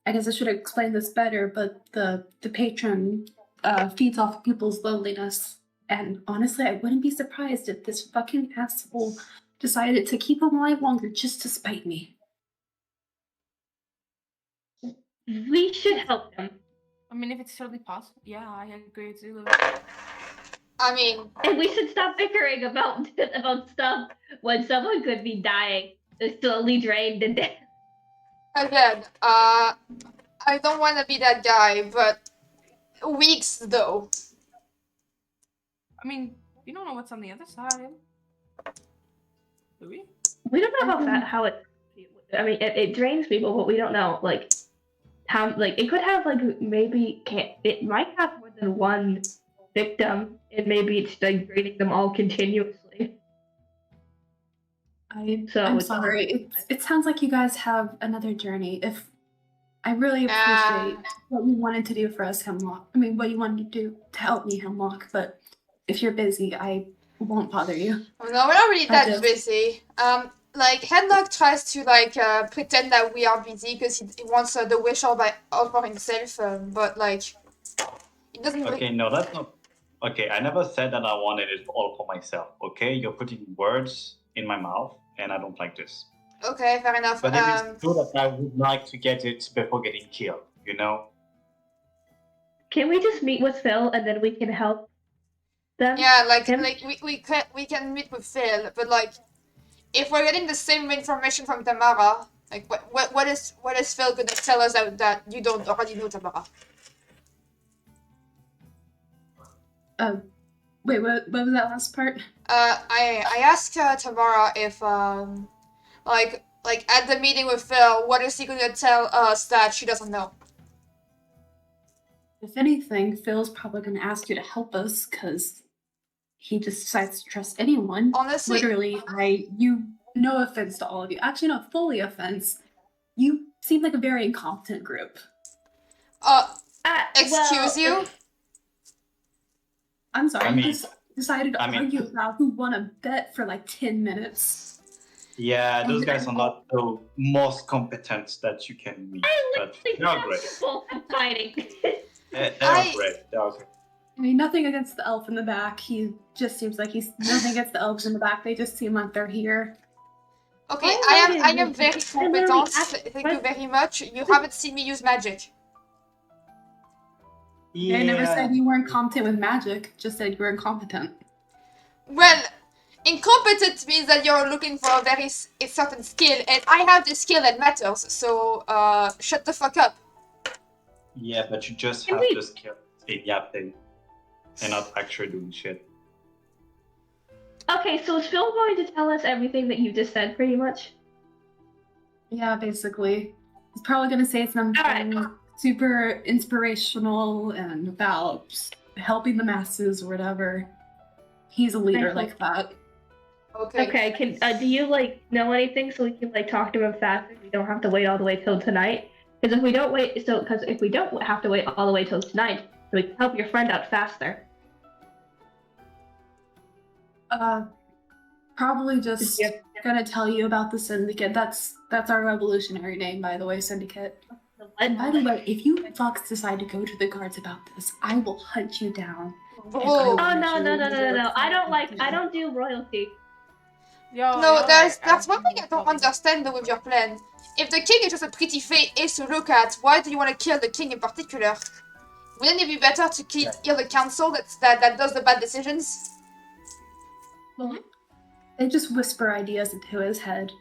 I guess I should have explained this better, but the patron feeds off people's loneliness. And honestly, I wouldn't be surprised if this fucking asshole decided to keep him alive longer just to spite me. We should help him. I mean, if it's totally possible, yeah, I agree with Zulu. I mean, And we should stop bickering about stuff when someone could be dying, slowly drained to death. again, I don't want to be that guy, but weeks though. I mean, we don't know what's on the other side. Do we? We don't know how it. I mean, it drains people, but we don't know like how it could have it might have more than one victim, and maybe it's like draining them all continuously. I'm it's- sorry. It sounds like you guys have another journey. If I really appreciate what you wanted to do for us, Hemlock. I mean, what you wanted to do to help me, Hemlock. But if you're busy, I won't bother you. Oh, no, we're not really that just- busy. Like Henlock tries to pretend that we are busy because he wants the wish all for himself. But like, It doesn't. Okay, no, that's not. Okay, I never said that I wanted it all for myself. Okay, you're putting words in my mouth, and I don't like this. Okay, fair enough. But it is true that I would like to get it before getting killed. You know. Can we just meet with Phil and then we can help them? Yeah, like Him? we can meet with Phil, but like if we're getting the same information from Tamara, like what is Phil gonna tell us that you don't already know, Tamara? Wait, what was that last part? I asked Tamara if like at the meeting with Phil, what is he gonna tell us that she doesn't know? If anything, Phil's probably going to ask you to help us because he just decides to trust anyone. Honestly, Literally, no offense to all of you. Actually, no, fully offense. You seem like a very incompetent group. excuse you? I'm sorry, I mean- you just decided to argue about who won a bet for like 10 minutes. Yeah, those guys are not the most competent that you can meet, but they are great. Fighting. They are great. They are great. I mean, nothing against the elf in the back. He just seems like he's nothing against the elves in the back. They just seem like they're here. Okay, I I am very competent. Thank you very much. You haven't seen me use magic. I never said you weren't competent with magic. Just said you were incompetent. Well, incompetent means that you're looking for a certain skill, and I have the skill that matters. So, shut the fuck up. Yeah, but you just have the skill in yapping and not actually doing shit. Okay, so is Phil going to tell us everything that you just said, pretty much? Yeah, basically. He's probably going to say something super inspirational and about helping the masses or whatever. He's a leader like that. Okay. Okay, do you like know anything so we can like talk to him faster? We don't have to wait all the way till tonight. Because if we don't have to wait all the way till tonight, we can help your friend out faster. Probably just gonna tell you about the Syndicate. That's our revolutionary name, by the way, Syndicate. And by the way, if you fucks decide to go to the guards about this, I will hunt you down. Whoa. Oh no! I don't do royalty. No, that's one thing I don't understand with your plan. If the king is just a pretty face to look at, why do you want to kill the king in particular? Wouldn't it be better to kill the council that does the bad decisions? Well, they just whisper ideas into his head.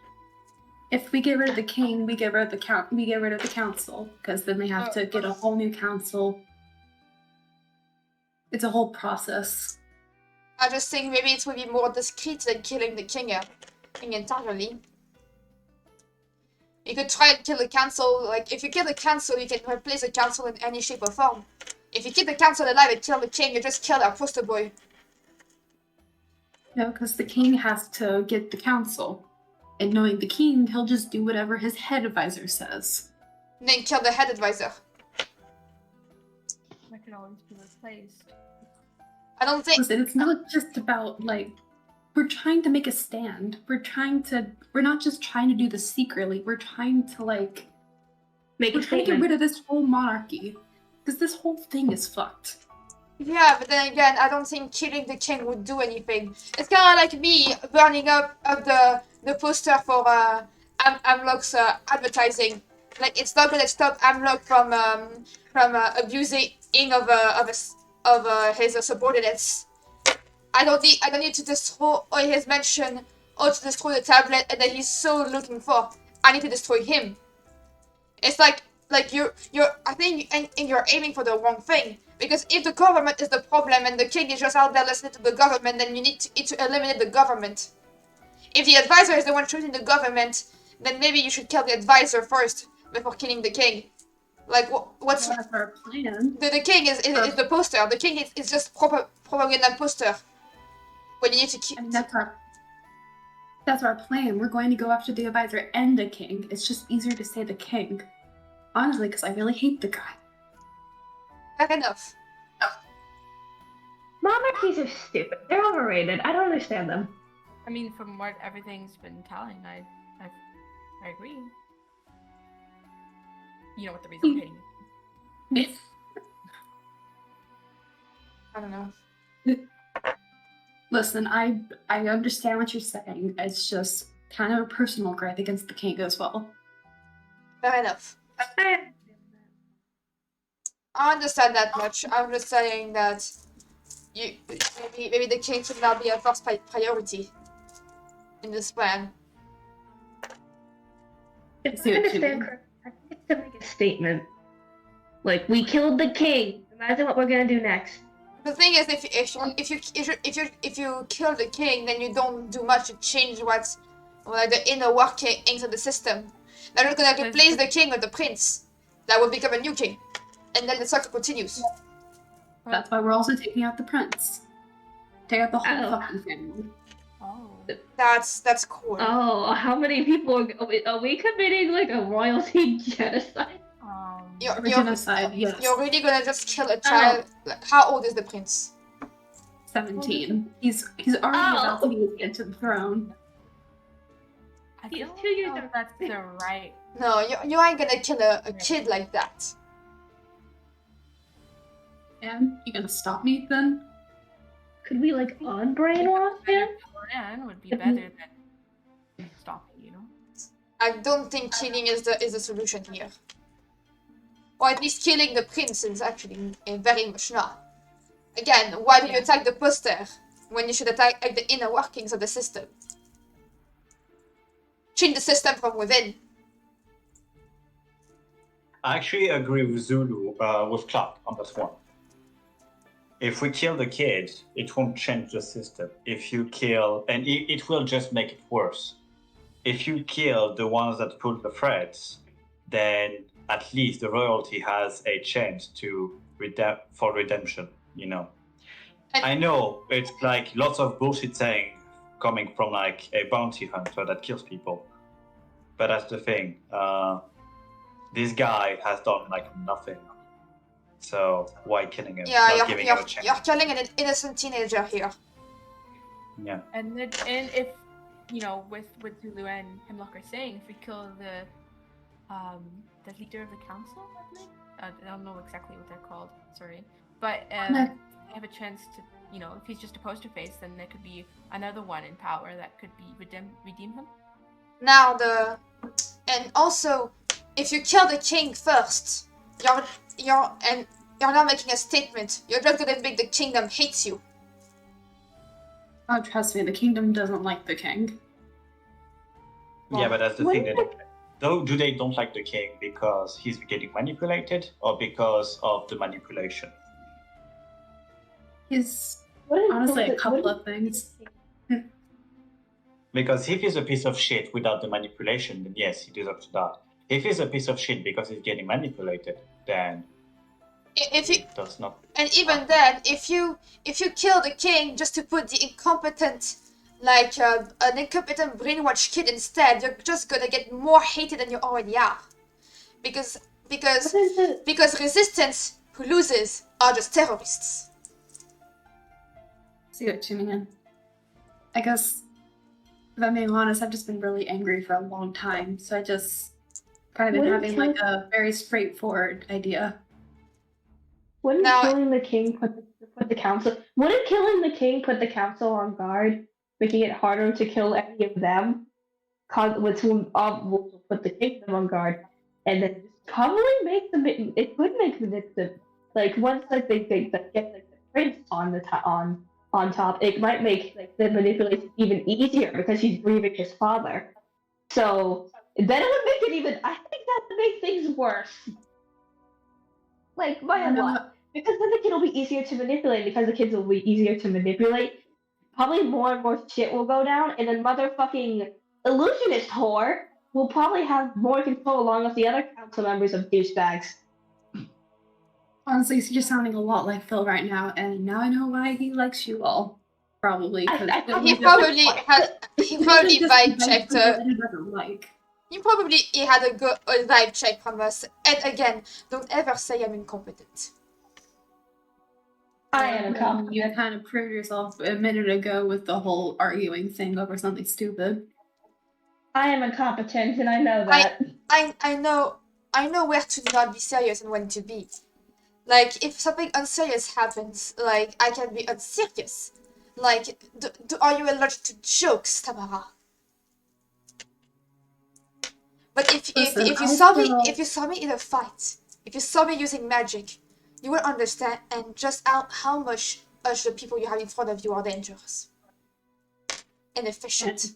If we get rid of the king, we get rid of the council, because then they have to get a whole new council. It's a whole process. I just think maybe it would be more discreet than killing the king entirely. You could try and kill the council. Like, if you kill the council, you can replace the council in any shape or form. If you keep the council alive and kill the king, you just kill our poster boy. No, because the king has to get the council. And knowing the king, he'll just do whatever his head advisor says. And then kill the head advisor. That can always be replaced. I don't think... Listen, it's not just about, like... We're trying to make a stand. We're not just trying to do this secretly. We're trying to, like... We're trying to get rid of this whole monarchy. Because this whole thing is fucked. Yeah, but then again, I don't think killing the king would do anything. It's kind of like me burning up the poster for Amlock's advertising. Like, it's not gonna stop Amlock from abusing of his subordinates. I don't need to destroy his mansion or to destroy the tablet that he's so looking for. I need to destroy him. It's like I think you're aiming for the wrong thing. Because if the government is the problem and the king is just out there listening to the government, then you need to eliminate the government. If the advisor is the one choosing the government, then maybe you should kill the advisor first before killing the king. Like, what's... That's our plan. The king is the poster. The king is just propaganda poster. When you need to keep... I mean, that's our plan. We're going to go after the advisor and the king. It's just easier to say the king. Honestly, because I really hate the guy. Fair enough. Monarchies are stupid. They're overrated. I don't understand them. I mean, from what everything's been telling, I agree. You know what the reason I'm hating. I don't know. Listen, I understand what you're saying. It's just kind of a personal gripe against the king as well. Fair enough. I understand that much. I'm just saying that maybe the king should not be a first priority in this plan. If See I what you understand mean. correctly, I think it's to make a statement. Like, we killed the king. Imagine what we're gonna do next. The thing is, if you kill the king, then you don't do much to change what's like the inner workings of the system. They're just gonna replace the king with the prince. That will become a new king, and then the cycle continues. That's why we're also taking out the prince. Take out the whole Oh. fucking family. Oh. That's cool. Oh, how many people are we committing like a royalty genocide? You're Genocide, yes. You're really gonna just kill a child? Like, how old is the prince? 17. He's already about to get to the throne. I He's don't 2 years know if old. that's the right. No, you ain't gonna kill a kid like that. And you gonna stop me then? Could we like unbrainwash him? Plan would be better than stopping, you know? I don't think killing is the solution here. Or at least killing the prince is actually very much not. Again, why do you attack the poster when you should attack the inner workings of the system? Change the system from within. I actually agree with Zulu, with Clark on this one. If we kill the kid, it won't change the system. If you kill, and it will just make it worse. If you kill the ones that pull the threads, then at least the royalty has a chance to for redemption, you know. And I know it's like lots of bullshit saying coming from like a bounty hunter that kills people, but that's the thing. This guy has done like nothing, so why killing him? yeah, Not giving him a chance. you're killing an innocent teenager here. Yeah. And if you know, with Zulu and Hemlock are saying, if we kill the leader of the council, I think I don't know exactly what they're called. Sorry, but they have a chance to, you know, if he's just a poster face, then there could be another one in power that could be redeem him. Now and also, if you kill the king first, you're not making a statement. You're just gonna make the kingdom hate you. Oh, trust me, the kingdom doesn't like the king. Yeah, but that's the When thing. They don't like the king because he's getting manipulated, or because of the manipulation? He's honestly a couple of things. Because if he's a piece of shit without the manipulation, then yes, he deserves to die. If he's a piece of shit because he's getting manipulated, then If you, it does not. and even then, if you kill the king just to put the incompetent, like an incompetent brainwashed kid instead, you're just gonna get more hated than you already are. Because resistance who loses are just terrorists. See what you mean. I guess, if I'm being honest, I've just been really angry for a long time, so I just kind of been having like a very straightforward idea. Wouldn't killing the king put the council? Wouldn't killing the king put the council on guard, making it harder to kill any of them? Which will put the kingdom on guard, and then probably make them. It would make the like once like they get like the prince on the on top, it might make like the manipulation even easier because he's grieving his father. So then it would make it even. I think that would make things worse. Like by a lot. Because then the kid will be easier to manipulate. Because the kids will be easier to manipulate, probably more and more shit will go down, and then motherfucking illusionist whore will probably have more control along with the other council members of douchebags. Honestly, you're sounding a lot like Phil right now, and now I know why he likes you all. Probably. He probably vibe checked. He probably had a good vibe check from us. And again, don't ever say I'm incompetent. I am incompetent. You kind of proved yourself a minute ago with the whole arguing thing over something stupid. I am incompetent, and I know that. I know where to not be serious and when to be. Like, if something unserious happens, like, I can be unserious. Like, are you allergic to jokes, Tamara? But Listen, if you I saw me feel if you saw me in a fight, if you saw me using magic, you would understand and just how much of the people you have in front of you are dangerous and efficient.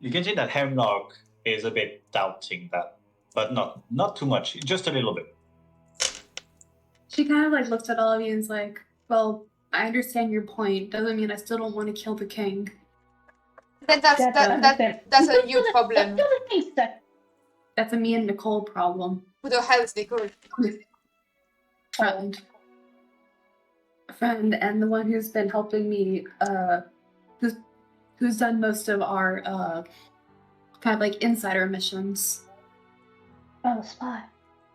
You can see that Hemlock is a bit doubting that, but not too much, just a little bit. She kind of like looks at all of you and is like, well, I understand your point. Doesn't mean I still don't want to kill the king. Then that's a you problem. That's a me and Nicole problem. Who the hell is Nicole? Friend. Friend, and the one who's been helping me, who's done most of our, kind of like insider missions. Oh, spy.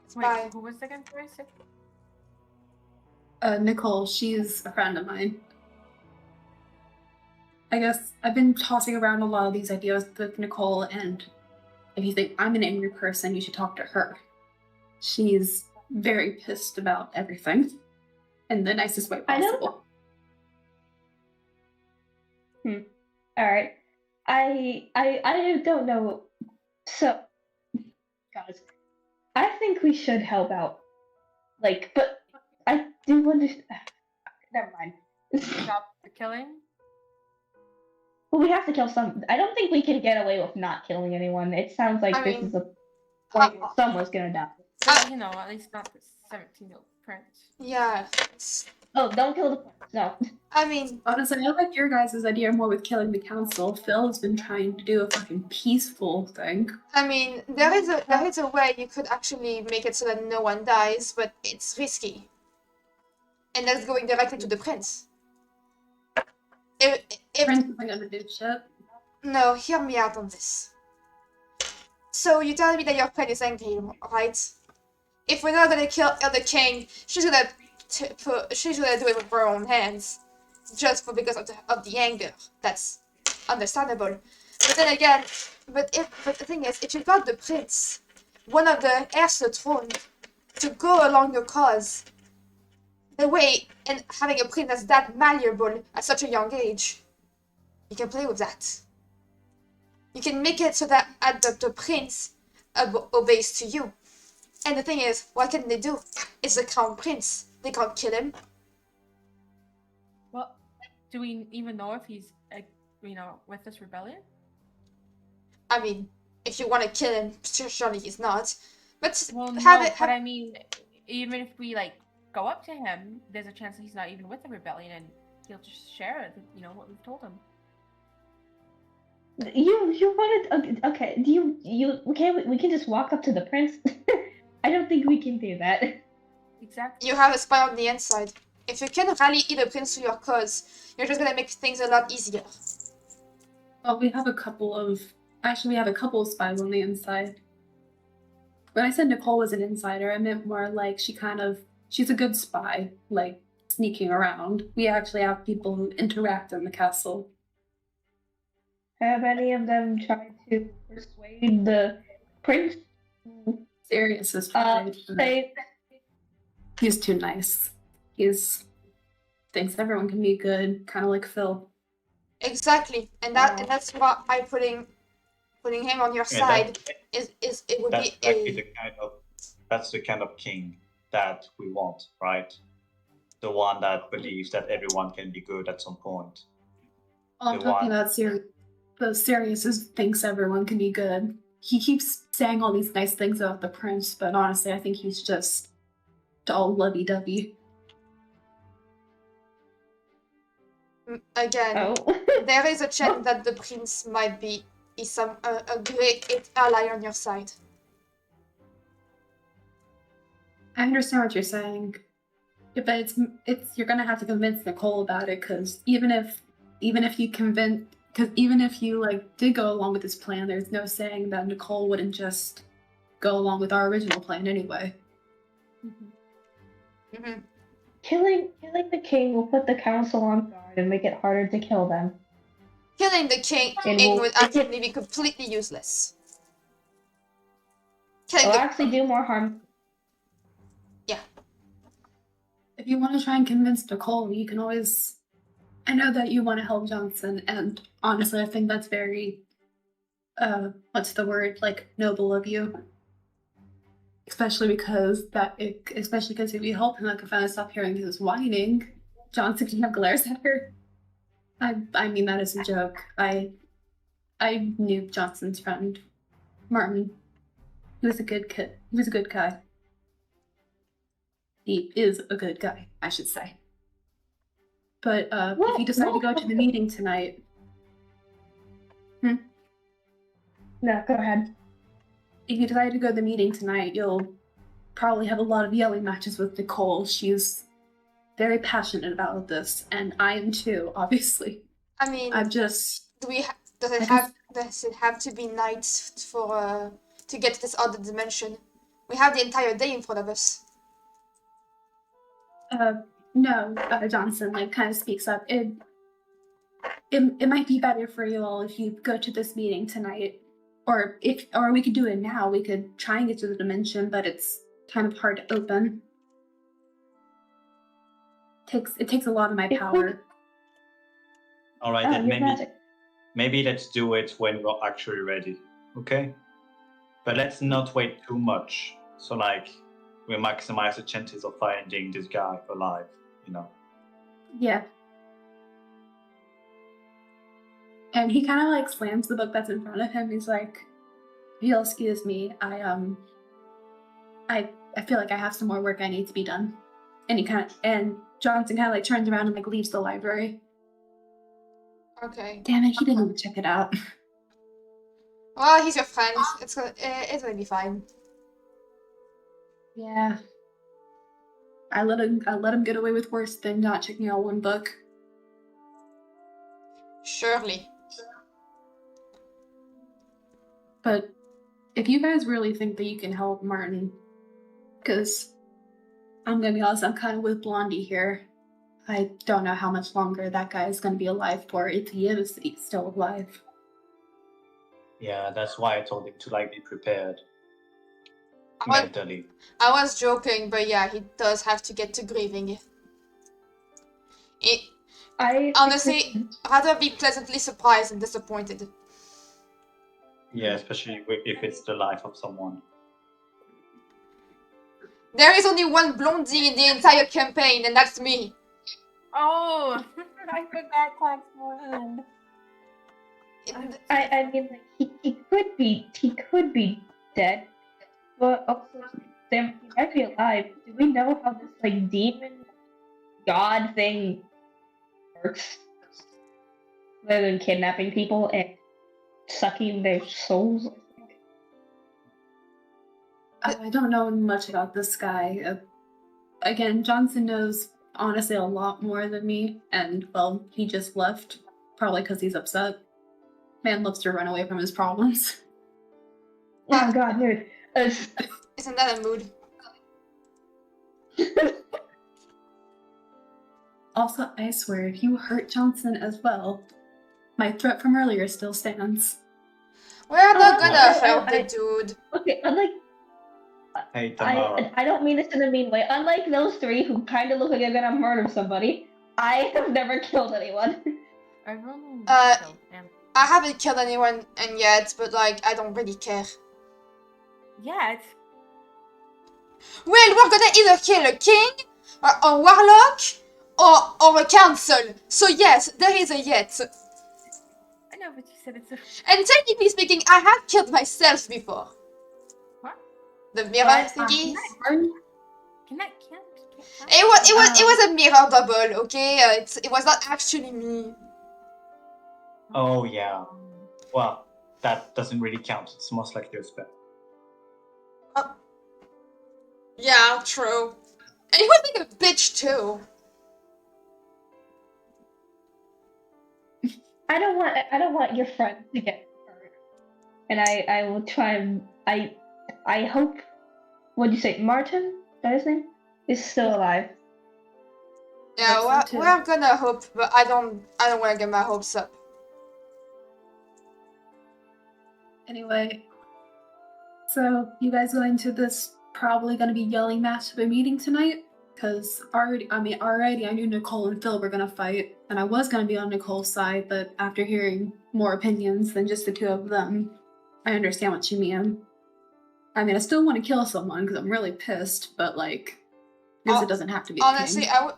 Spy. Wait, who was the again? Sorry, Nicole, she's a friend of mine. I guess I've been tossing around a lot of these ideas with Nicole, and if you think I'm an angry person, you should talk to her. She's very pissed about everything in the nicest way possible. Alright. I don't know. So, guys, I think we should help out. Like, but I do understand. Never mind. Stop the killing. Well, we have to kill some. I don't think we can get away with not killing anyone. It sounds like this is a point where someone's gonna die. Well, you know, at least not the 17-year-old prince. Yeah. Oh, don't kill the prince. No. I mean, honestly, I like your guys' idea more with killing the council. Phil has been trying to do a fucking peaceful thing. I mean, there is a way you could actually make it so that no one dies, but it's risky. And that's going directly to the prince. If Prince isn't gonna do shit. No, hear me out on this. So you tell me that your friend is angry, right? If we're not gonna kill the king, she's gonna do it with her own hands, just because of the anger. That's understandable. But then again, but the thing is, if you got the prince, one of the heirs to the throne, to go along your cause, the way and having a prince that's that malleable at such a young age, you can play with that. You can make it so that the prince obeys to you. And the thing is, what can they do? It's the crown prince. They can't kill him. Well, do we even know if he's, with this rebellion? I mean, if you want to kill him, surely he's not. But I mean, even if we go up to him, there's a chance that he's not even with the rebellion, and he'll just share, what we've told him. You wanted okay? Do you okay? We can just walk up to the prince. I don't think we can do that. Exactly. You have a spy on the inside. If you can rally the prince to your cause, you're just gonna make things a lot easier. Well, we have a couple of spies on the inside. When I said Nicole was an insider, I meant more like she's a good spy, like sneaking around. We actually have people who interact in the castle. Have any of them tried to persuade the prince? Sirius is fine. He's too nice. Thinks everyone can be good, kind of like Phil. Exactly, and that's why I'm putting him on your side. That's the kind of king that we want, right? The one that believes that everyone can be good at some point. I'm talking about Sirius. But Sirius thinks everyone can be good. He keeps saying all these nice things about the prince, but honestly, I think he's just all lovey-dovey. Again, there is a chance that the prince might be a great ally on your side. I understand what you're saying, but you're gonna have to convince Nicole about it, because even if you did go along with this plan, there's no saying that Nicole wouldn't just go along with our original plan anyway. Mm-hmm. Mm-hmm. Killing the king will put the council on guard and make it harder to kill them. Killing the king would actually be completely useless. It'll actually do more harm. if you want to try and convince Nicole, you can always. I know that you want to help Johnson, and honestly, I think that's very, what's the word? Like noble of you. Especially because if you help him, I can finally stop hearing his whining. Johnson kind of glares at her. I mean that as a joke. I knew Johnson's friend, Martin. He was a good kid. He was a good guy. He is a good guy, I should say. But if you decide to go to the meeting tonight... No, go ahead. If you decide to go to the meeting tonight, you'll probably have a lot of yelling matches with Nicole. She's very passionate about this, and I am too, obviously. I mean, I'm just... does it have to be night for to get to this other dimension? We have the entire day in front of us. No, Johnson kind of speaks up. It might be better for you all if you go to this meeting tonight, or we could do it now. We could try and get to the dimension, but it's kind of hard to open. It takes a lot of my power. All right, then maybe let's do it when we're actually ready, okay? But let's not wait too much. So we maximize the chances of finding this guy alive, you know. Yeah. And he kind of slams the book that's in front of him. He's like, if you'll excuse me, I feel like I have some more work I need to be done. And Johnson kind of turns around and leaves the library. Okay. Damn it, he didn't even check it out. Well, he's your friend. It's gonna be fine. Yeah. I let him get away with worse than not checking out one book. Surely. But if you guys really think that you can help Martin, because I'm gonna be honest, I'm kind of with Blondie here. I don't know how much longer that guy is gonna be alive for, if he is still alive. Yeah, that's why I told him to be prepared mentally. I was joking, but yeah, he does have to get to grieving. I honestly rather be pleasantly surprised than disappointed. Yeah, especially if it's the life of someone. There is only one Blondie in the entire campaign, and that's me. Oh, I forgot Clark's friend. I mean, he could be dead, but also he might be alive. Do we know how this demon god thing works? Other than kidnapping people and sucking their souls. I don't know much about this guy. Again, Johnson knows honestly a lot more than me, and well, he just left, probably because he's upset. Man loves to run away from his problems. Oh god, dude. Isn't that a mood? Also, I swear, if you hurt Johnson as well, my threat from earlier still stands. We're not gonna hurt the dude. Okay, Hey, Tamara. I don't mean this in a mean way. Unlike those three who kind of look like they're gonna murder somebody, I have never killed anyone. I haven't killed anyone yet, but I don't really care. Yet? Well, we're gonna either kill a king, a warlock, or a council. So yes, there is a yet. I know, but you said it's a... And technically speaking, I have killed myself before. What? The mirror thingies. It was a mirror double, okay? It was not actually me. Oh yeah. Well, that doesn't really count. It's most likely a spell. Yeah, true. And he was a bitch too. I don't want your friend to get hurt. And I will try and I hope, what'd you say, Martin? Is that his name? Is still alive. Yeah, we're gonna hope, but I don't wanna get my hopes up. Anyway, so you guys going to this probably gonna be yelling match of a meeting tonight? Because already I knew Nicole and Phil were gonna fight, and I was gonna be on Nicole's side, but after hearing more opinions than just the two of them, I understand what you mean. I mean, I still want to kill someone because I'm really pissed, but like, because it doesn't have to be the Honestly, king.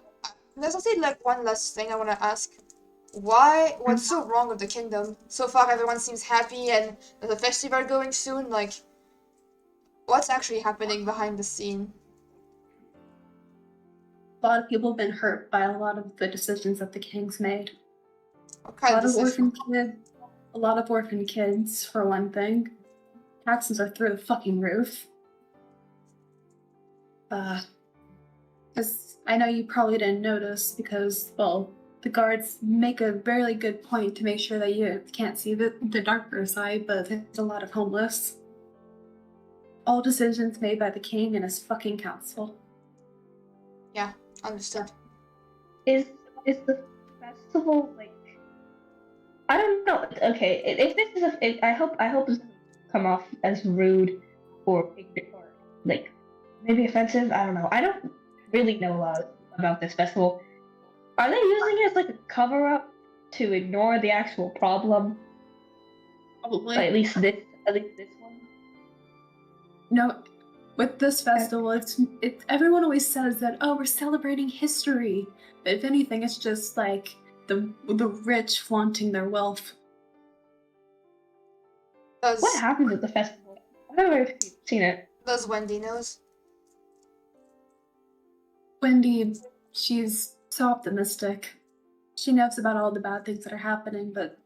there's also like one last thing I want to ask. What's so wrong with the kingdom? So far, everyone seems happy, and there's a festival going soon. Like, what's actually happening behind the scene? A lot of people have been hurt by a lot of the decisions that the king's made. What A kind lot of of decision? orphan kids, for one thing. Taxes are through the fucking roof. Because I know you probably didn't notice because, well, the guards make a very good point to make sure that you can't see the darker side, but there's a lot of homeless. All decisions made by the king and his fucking council. Understood. Is the festival like? I don't know. Okay, if this is I hope this doesn't come off as rude or like maybe offensive. I don't know. I don't really know a lot about this festival. Are they using it as like a cover up to ignore the actual problem? Probably. At least this one. No, with this festival, it's everyone always says that, oh, we're celebrating history. But if anything, it's just like the rich flaunting their wealth. What happens at the festival? I don't know if you've seen it. Does Wendy knows? Wendy, she's so optimistic. She knows about all the bad things that are happening, but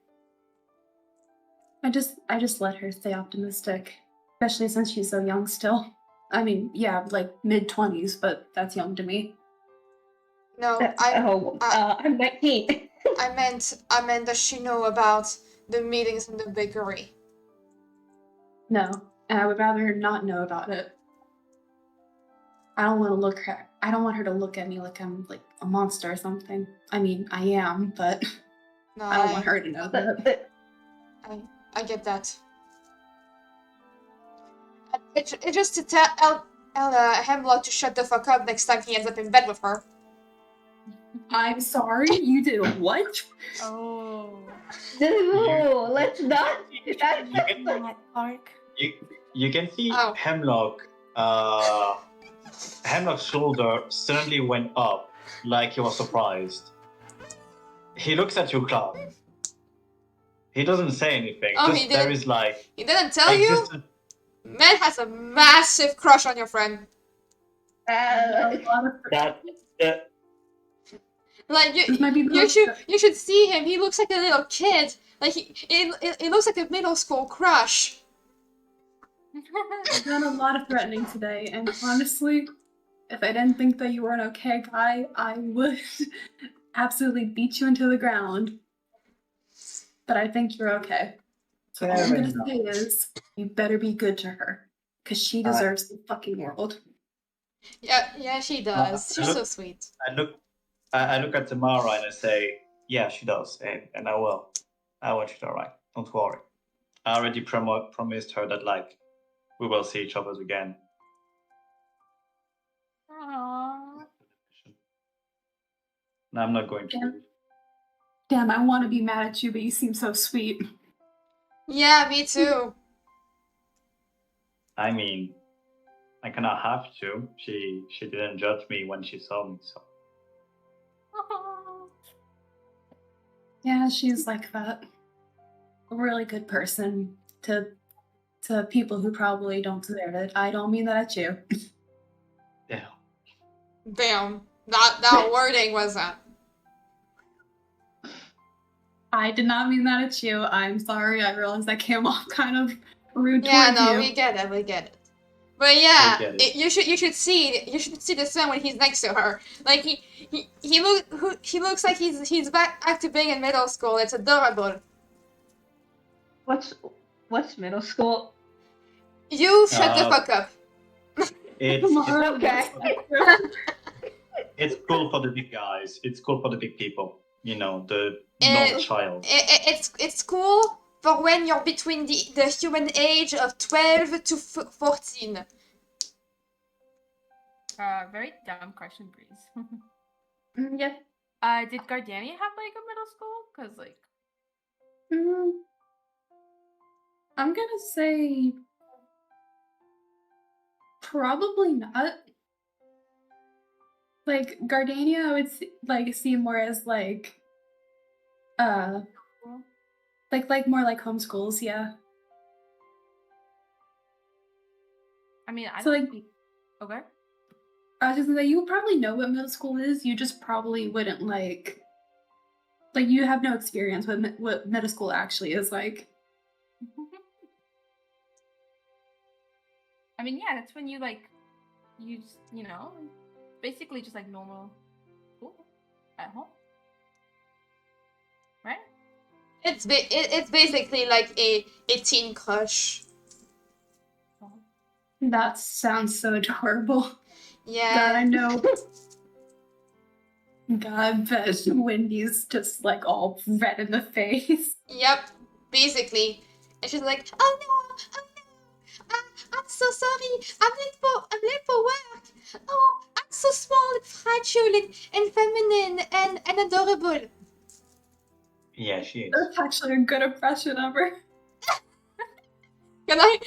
I just let her stay optimistic, especially since she's so young still. I mean, yeah, like mid-20s, but that's young to me. No, I'm 19. I meant does she know about the meetings in the bakery? No, and I would rather her not know about it. I don't want her to look at me like I'm like a monster or something. I mean, I am, but No, I don't want her to know that. I get that. It's just to tell Hemlock to shut the fuck up next time he ends up in bed with her. I'm sorry, you did what? Oh. No, let's not. You can see Oh. Hemlock's shoulder suddenly went up, like he was surprised. He looks at you, Clark. He doesn't say anything. Oh, just he didn't. There is like. He didn't tell you. Man has a massive crush on your friend. Like you should see him. He looks like a little kid. Like it looks like a middle school crush. I've done a lot of threatening today, and honestly, if I didn't think that you were an okay guy, I would absolutely beat you into the ground. But I think you're okay. So all I'm gonna say is, you better be good to her, because she deserves the fucking world. Yeah, she does. She's so sweet. I look at Tamara and I say, yeah, she does, and I will. I want you to alright. Don't worry. I already promised her that like we will see each other again. Aww. No, I'm not going to. Damn, I want to be mad at you, but you seem so sweet. Yeah, me too. I mean, I cannot have to. She didn't judge me when she saw me, so. Yeah, she's like that. A really good person to people who probably don't deserve it. I don't mean that at you. Yeah. Damn. That wording was that. I did not mean that at you. I'm sorry. I realized that came off kind of rude Yeah, towards no, you. we get it. But yeah, you should see the son when he's next to her. Like he looks like he's back to being in middle school. It's adorable. What's middle school? You shut the fuck up. It's Okay. It's cool for the big guys. It's cool for the big people. You know, the normal child. It's cool for when you're between the human age of 12 to 14. Very dumb question, Breeze. Yeah. Did Gardania have like a middle school? Cause like, Mm, I'm gonna say probably not. Like Gardania, I would see more as uh school? more like homeschools. Yeah. I mean, I So don't like think. Okay. I was just gonna say you would probably know what middle school is. You just probably wouldn't like you have no experience with what middle school actually is like. I mean, yeah, that's when you like, you just, basically just like normal school at home, right? It's basically like a teen crush. That sounds so adorable. God, Yeah. I know. God, I bet Wendy's just like all red in the face. Yep. Basically, and she's like, "Oh no, oh no, I'm so sorry. I'm late for work. Oh, I'm so small and fragile and feminine and adorable." Yeah, she is. That's actually a good impression of her. Can I?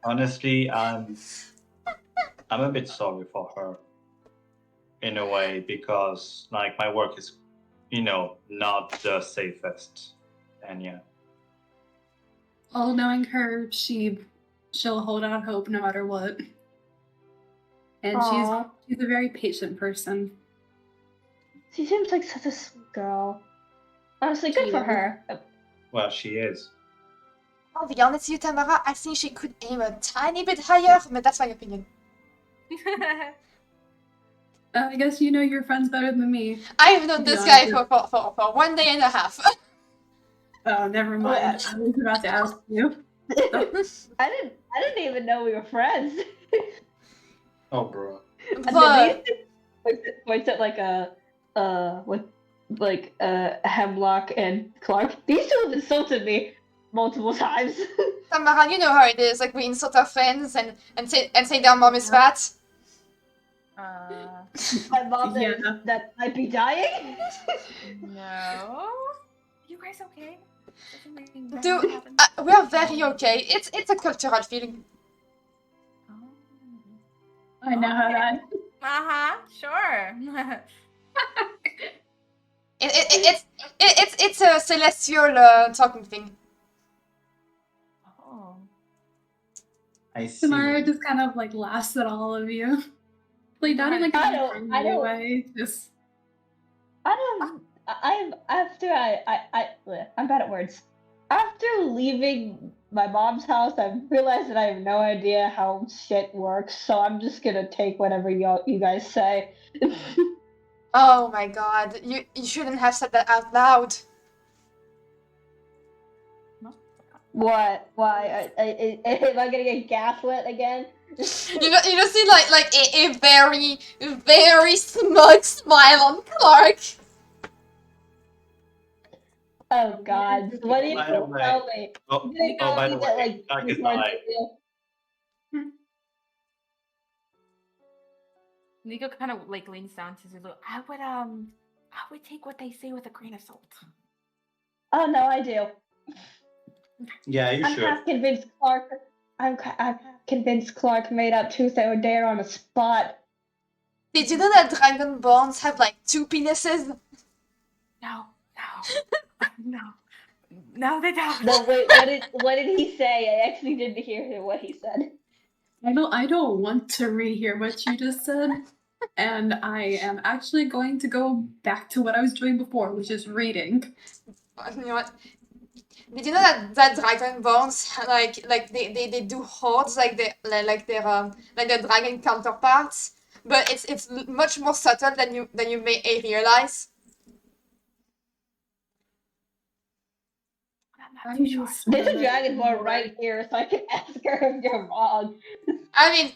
Honestly, I'm a bit sorry for her in a way because like my work is, not the safest, and yeah. All knowing her, she'll hold out hope no matter what. And Aw. she's a very patient person. She seems like such a sweet girl. Honestly, good She for is. her. Well, she is. I'll be honest with you, Tamara. I think she could aim a tiny bit higher, but that's my opinion. I guess you know your friends better than me. I've known To be this guy honest. for 1 day and a half. Oh, never mind. I was about to ask you. I didn't even know we were friends. Oh, bro. And But then points at like with like Hemlock and Clark. These two have insulted me multiple times. Tamara, you know how it is. Like we insult our friends and say their mom is fat. My mom Yeah. that might be dying. No. You guys okay? Something bad Dude, happened? we are very okay. It's a cultural feeling. I know how that. Sure. It's a celestial talking thing. Oh. I see. Samara just kind of like laughs at all of you. Like not in like I a don't- friendly way. Just I'm bad at words. After leaving my mom's house, I've realized that I have no idea how shit works, so I'm just gonna take whatever you guys say. Oh my god, you shouldn't have said that out loud. What? Why? Am I gonna get gaslit again? You don't see like a very very smug smile on Clark. Oh God! What do you By the way- tell me? Oh, You didn't by the tell me that, way, like, Clark is you weren't like, real. Nico kind of like leans down to Zulu. I would take what they say with a grain of salt. Oh no, I do. yeah, you I'm should. half convinced Clark. I'm half convinced Clark made up Truth or Dare on the spot. Did you know that dragonborns have like 2 penises? No. No. No, they don't. No, wait. What did he say? I actually didn't hear what he said. I don't want to rehear what you just said. And I am actually going to go back to what I was doing before, which is reading. You know what? Did you know that dragonborns like they do hordes like their dragon counterparts, but it's much more subtle than you may realize. I'm not too sure. There's a dragonborn right here, so I can ask her if you're wrong. I mean,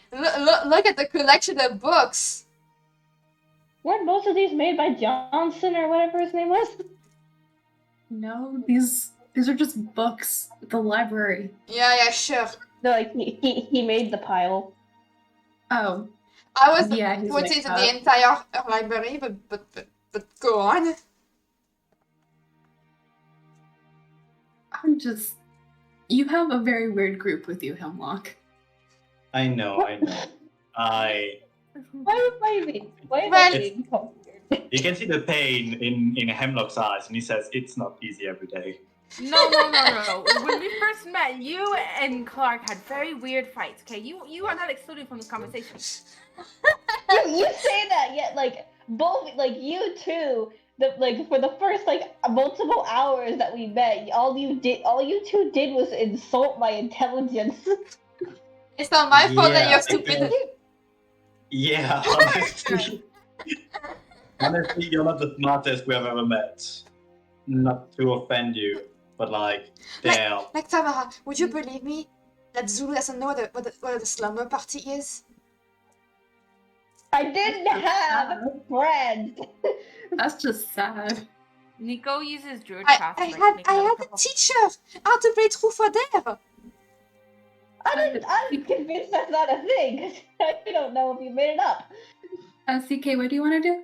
look at the collection of books. Weren't most of these made by Johnson or whatever his name was? No, these are just books at the library. Yeah, sure. No, like he made the pile. Oh, I was yeah, he's pointing like to that. the entire library, but go on. I'm just. You have a very weird group with you, Hemlock. I know. Why am I being? Why am Well- I being called weird? You can see the pain in Hemlock's eyes, and he says it's not easy every day. No. When we first met, you and Clark had very weird fights. Okay, you are not excluded from this conversation. You say that, yet like both like you two. Like for the first like multiple hours that we met, all you two did was insult my intelligence. It's not my fault that Yeah, you're stupid. Yeah, honestly, you're not the smartest we have ever met. Not to offend you, but like, damn. Like Tamara, would you believe me that Zulu doesn't know what the slumber party is? I didn't have friends. That's just sad. Nico uses I Druidcraft. I to, like, had make I another had a purple- teacher how to play Truth or Dare. I'm convinced that's not a thing. I don't know if you made it up. CK, what do you want to do?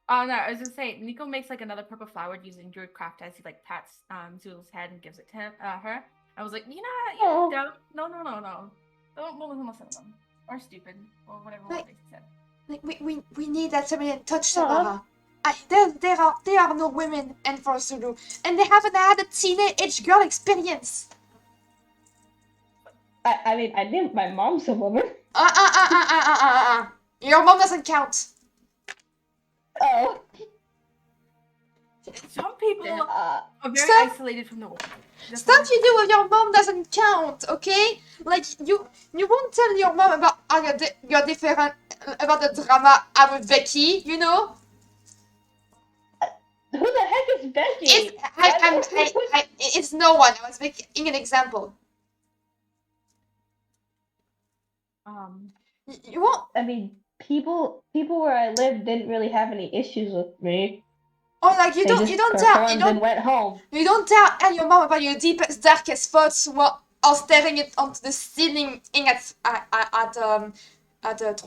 Oh no, I was just saying, Nico makes like another purple flower using Druidcraft as he like pats Zulu's head and gives it to her. I was like, Oh. don't. No. Don't listen to them. Or stupid, or whatever Like- they said. Like we need that feminine touch, Tamara. There are no women in for Zulu, and they haven't had a teenage girl experience. I mean, I think my mom's a woman. Your mom doesn't count. Oh. Some people Uh, are very Stop- isolated from the world. That's Stuff all. you do with your mom doesn't count, okay? Like you won't tell your mom about how you're different about the drama I with Becky, you know? who the heck is Becky? It's no one. I was making an example. You won't. I mean, people where I live didn't really have any issues with me. Or like you They don't just tell and went home. you don't tell your mom about your deepest darkest thoughts while staring it onto the ceiling at 3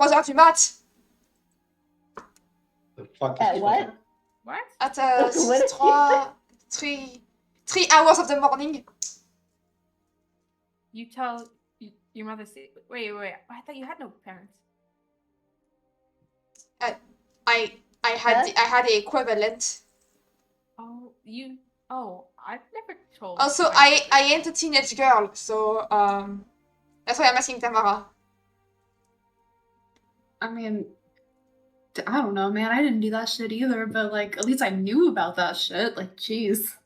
heures du mat. The fuck At is what? What? At What did you 3 hours of the morning. You tell your mother. Wait. I thought you had no parents. I had the equivalent. Oh, you. Oh, I've never told. Also, my I ain't a teenage girl, so that's why I'm asking Tamara. I mean, I don't know, man. I didn't do that shit either, but like, at least I knew about that shit. Like, jeez.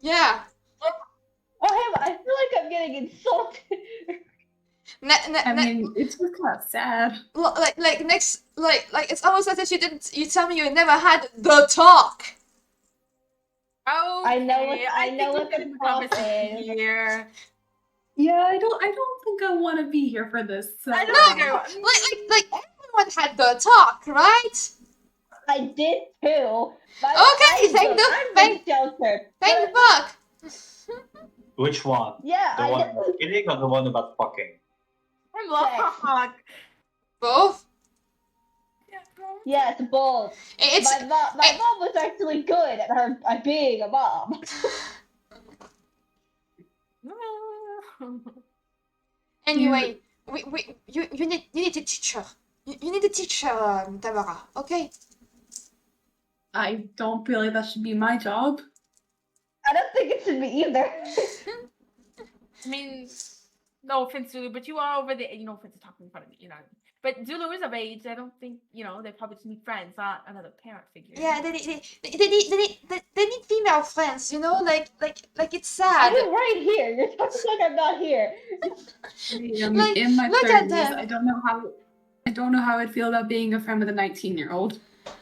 Yeah. Oh, I feel like I'm getting insulted. I mean, it's just kind of sad. Like it's almost as if you tell me you never had the talk. Oh, I know what the promise talk is. here. Yeah, I don't think I want to be here for this. So. I No, don't think I- like everyone had the talk, right? I did too. Okay, thank sheltered. Thank fuck. Which one? Yeah, The I one know. about killing or the one about fucking? I'm lost. Both. Yes, both. It's My mom was actually good at being a mom. anyway. You need to teach her. You need to teach her, Tamara. Okay. I don't feel like that should be my job. I don't think it should be either. I mean, no offense, Zulu, but you are over the. No offense to talking in front of me, you know. But Zulu is of age. I don't think they probably just need friends, not another parent figure. Yeah, they need female friends. You know, like it's sad. I'm right here. You're talking like I'm not here. Like, in my look at 30s, them. I don't know how I'd feel about being a friend with a 19-year-old.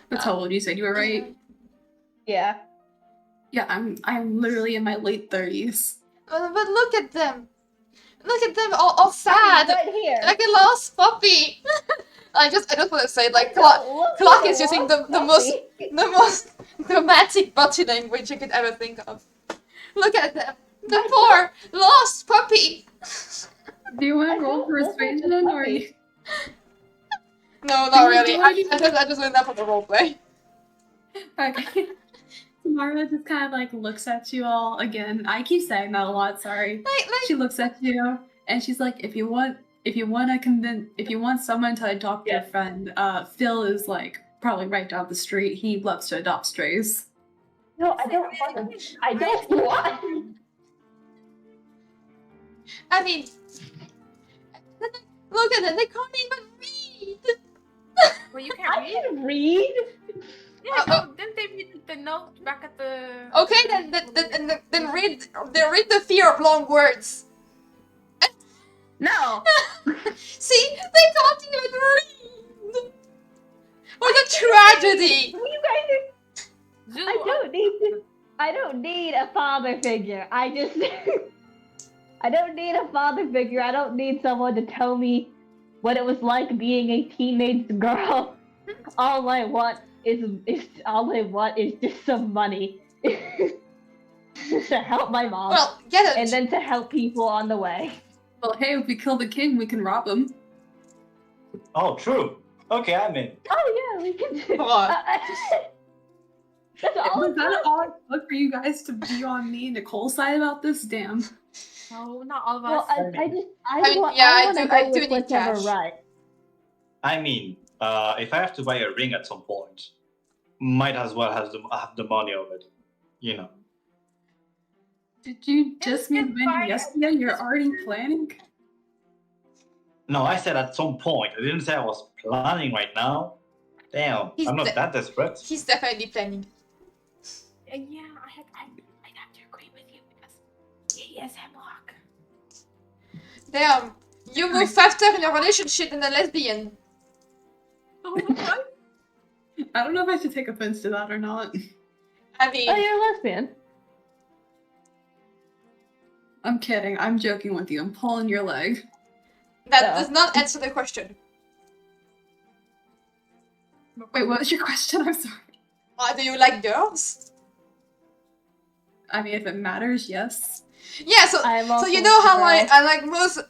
That's how old you said you were, right? Yeah. Yeah, I'm literally in my late 30s. But look at them. Look at them, all sad. Right here. Like a lost puppy. I just want to say, like, Don't look Clark like is a using lost the most puppy. dramatic body language you could ever think of. Look at them. The poor lost puppy. Do you want I to roll don't know persuasion what's or you? funny. No, Do not you really. do I anything? just went up for the roleplay. Okay. Tamara just kind of like looks at you all again. I keep saying that a lot. Sorry. Like, She looks at you and she's like, if you want someone to adopt your Yeah. friend, Phil is like probably right down the street. He loves to adopt strays. No, I don't want them. I don't want them. I mean, look at them. They can't even read. Well, you can't I read. can read. Yeah, no, didn't they read the note back at the? Okay, then read the fear of long words. No. See, they can't even read. What a tragedy! You guys are. Zulu, I don't need a father figure. I just. I don't need a father figure. I don't need someone to tell me what it was like being a teenage girl. All I want is just some money to help my mom, Well, get it. and then to help people on the way. Well, hey, if we kill the king, we can rob him. Oh, true. Okay, I'm in. Oh yeah, we can. Bruh. That's all. Was that all it took for you guys to be on me and Nicole's side about this? Damn. no, not all of us. Well, I mean, want. yeah, I want to do- go I do with need whichever cash. right. I mean, if I have to buy a ring at some point, might as well have the money of it. You know. Did you just meet Just Winnie buy- yesterday? You're already planning? No, I said at some point. I didn't say I was planning right now. Damn, He's I'm not de- that desperate. He's definitely planning. Yeah, I'd have to agree with you because he is hemlock. Damn, you move faster in a relationship than a lesbian. Oh, what? I don't know if I should take offense to that or not. I mean, Oh, you're a lesbian. I'm kidding. I'm joking with you. I'm pulling your leg. that Yeah. does not answer the question. Wait, what was your question? I'm sorry. Do you like girls? I mean, if it matters, yes. Yeah, so I'm so also you know how a girl. I like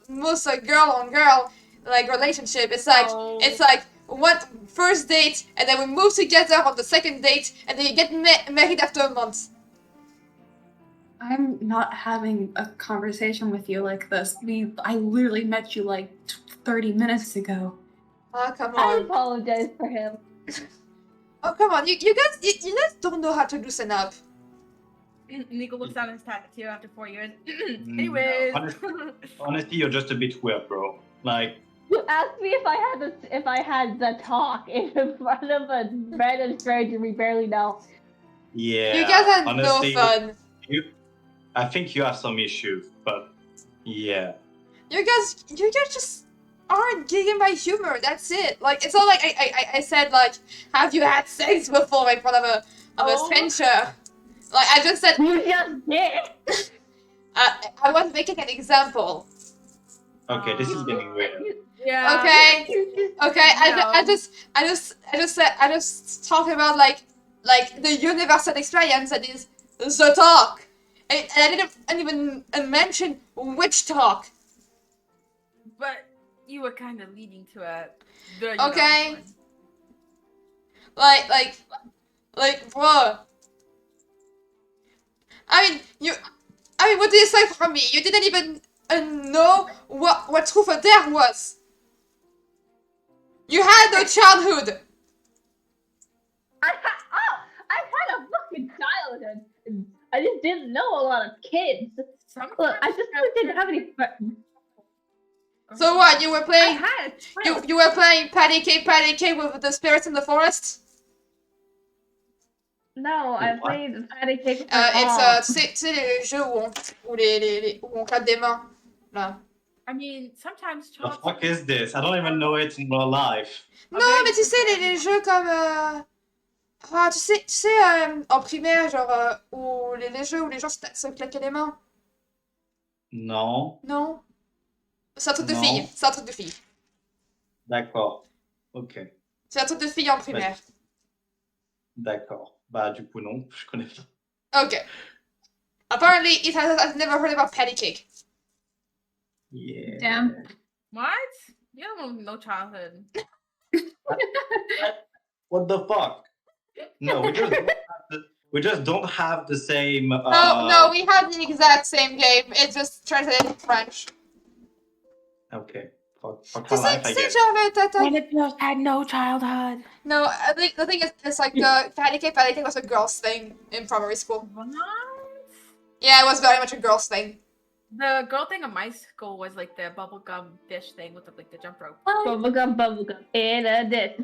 most like girl on girl like relationship. It's like Oh. it's like one first date and then we move together on the second date and then you get married after a month. I'm not having a conversation with you like this. I literally met you like 30 minutes ago. Oh come I on! apologize for him. Oh come on! You guys don't know how to loosen up. Nico looks down at his tattoo after 4 years. Mm, Anyways. Honestly, you're just a bit weird, bro. Like, You asked me if I had the talk in front of a random stranger we barely know. yeah. You guys had honestly, no fun. I think you have some issues, but yeah. You guys just aren't getting my humor. That's it. Like it's not like I said like, have you had sex before in front of a Oh. stranger? Like I just said You just did. I was making an example. Okay, this is getting weird. Yeah. Okay. Okay. No. I just talked about like the universal experience that is the talk. And I didn't even mention which talk. But you were kind of leading to a. The, Okay. Like, bro. I mean, what do you expect from me? You didn't even know what truth or dare was. You had no childhood. I've had a fucking childhood. I just didn't know a lot of kids. Sometimes Look, I just didn't have any friends. So what? You were I playing? had You were playing patty cake with the spirits in the forest? No, I What? played patty cake for It's tu sais les jeux où on claque des mains là. I mean, sometimes The children. fuck is this? I don't even know it in real life. Non, mais tu sais les jeux comme ah tu sais en primaire genre où les jeux où les gens se claquaient les mains. Non. Non. C'est un truc de Non. fille. C'est un truc de fille. D'accord. Ok. C'est un truc de fille en primaire. D'accord. Bah, du coup, non. Je connais pas. Okay. Apparently, I've never heard about patty cake. Yeah. Damn. What? You don't have no childhood. What the fuck? No, we just don't have the same. No, we had the exact same game. It just translated in French. Okay. Fuck Tu her sais, life, I tu sais, guess. genre, Just had no childhood. No, I think the thing is, it's like the patty cake was a girl's thing in primary school. What? Yeah, it was very much a girl's thing. The girl thing in my school was like the bubblegum dish thing with the jump rope. Bubblegum, in a dish.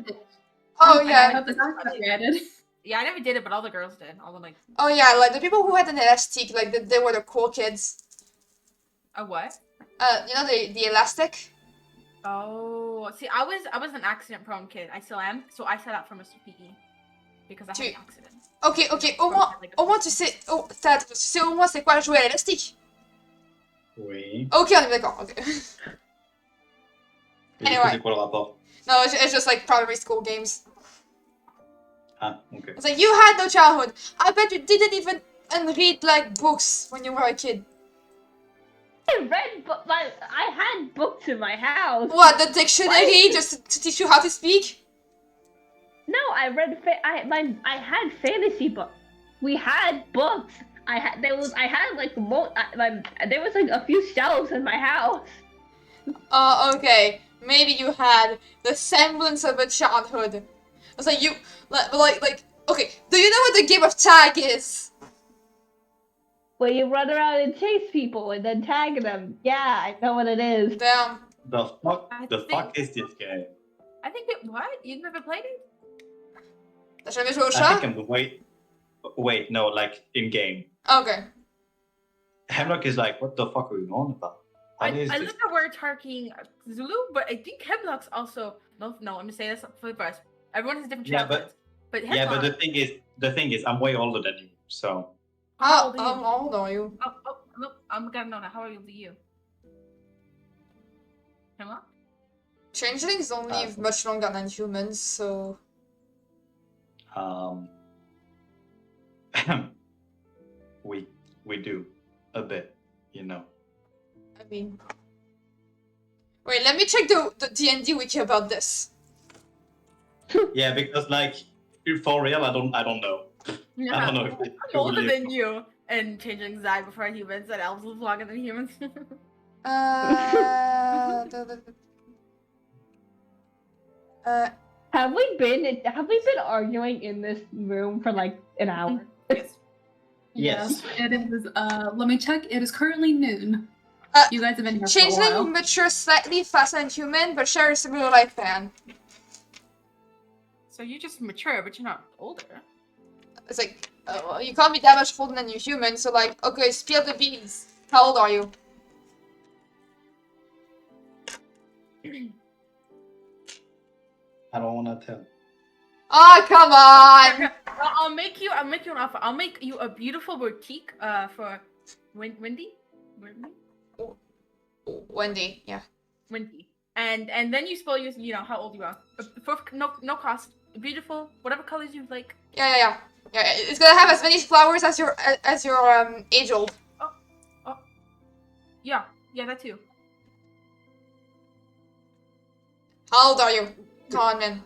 Oh I yeah. hope it's not copyrighted. Yeah, I never did it, but all the girls did. All the like Oh yeah, like the people who had an elastic, like they were the cool kids. a what? You know the elastic? Oh, see, I was an accident prone kid. I still am. So I set up for Mr. PE because I had an accident. Ok, au moins tu sais, tu sais au moins c'est quoi jouer à l'élastique. Oui. Ok, on est d'accord. Ok. Et du coup, c'est quoi le rapport? No, it's just like primary school games. Ah, okay. It's like you had no childhood. I bet you didn't even read like books when you were a kid. I had books in my house. What, the dictionary just to teach you how to speak? No, I read. I had fantasy books. We had books. I had like there was like a few shelves in my house. Okay. Maybe you had the semblance of a childhood. It's like you like okay. Do you know what the game of tag is? Where you run around and chase people and then tag them. Yeah, I know what it is. Damn. The fuck? I The think- fuck is this game? I think it. What? You never played it? T'as jamais joué au I chat? think I'm wait, no, like in game. Okay. Hemlock is like, what the fuck are we on about? I What is know this? that we're talking Zulu, but I think Hemlock's also no. I'm gonna say this for the rest. Everyone has different Yeah, but- childhoods. But Yeah, but Hemlock. the thing is, I'm way older than you, so. How old are you? How old are you? Oh, look, I'm gonna know now. How old are you? Hemlock? Changelings don't live much longer than humans, so We do a bit, you know. I mean. Wait, let me check the D&D wiki about this. Yeah, because like for real, I don't know. Yeah. I don't know if it I'm older than you. And changelings die before humans, and elves live longer than humans. Have we been arguing in this room for like an hour? Yes. Yes. It is. Let me check. It is currently noon. You guys have been here for a while. Changeling matures slightly faster than human, but share a similar lifespan. So you're just mature, but you're not older. It's like, you can't be that much older than you human, so like, okay, spill the beans. How old are you? I don't wanna tell. Oh, come on! I'll make you an offer. I'll make you a beautiful boutique for Wendy. Wendy, yeah. Wendy. And then you spell you know how old you are. For no cost. Beautiful, whatever colors you like. Yeah, it's gonna have as many flowers as your age old. Yeah, that too. How old are you? Come on, man.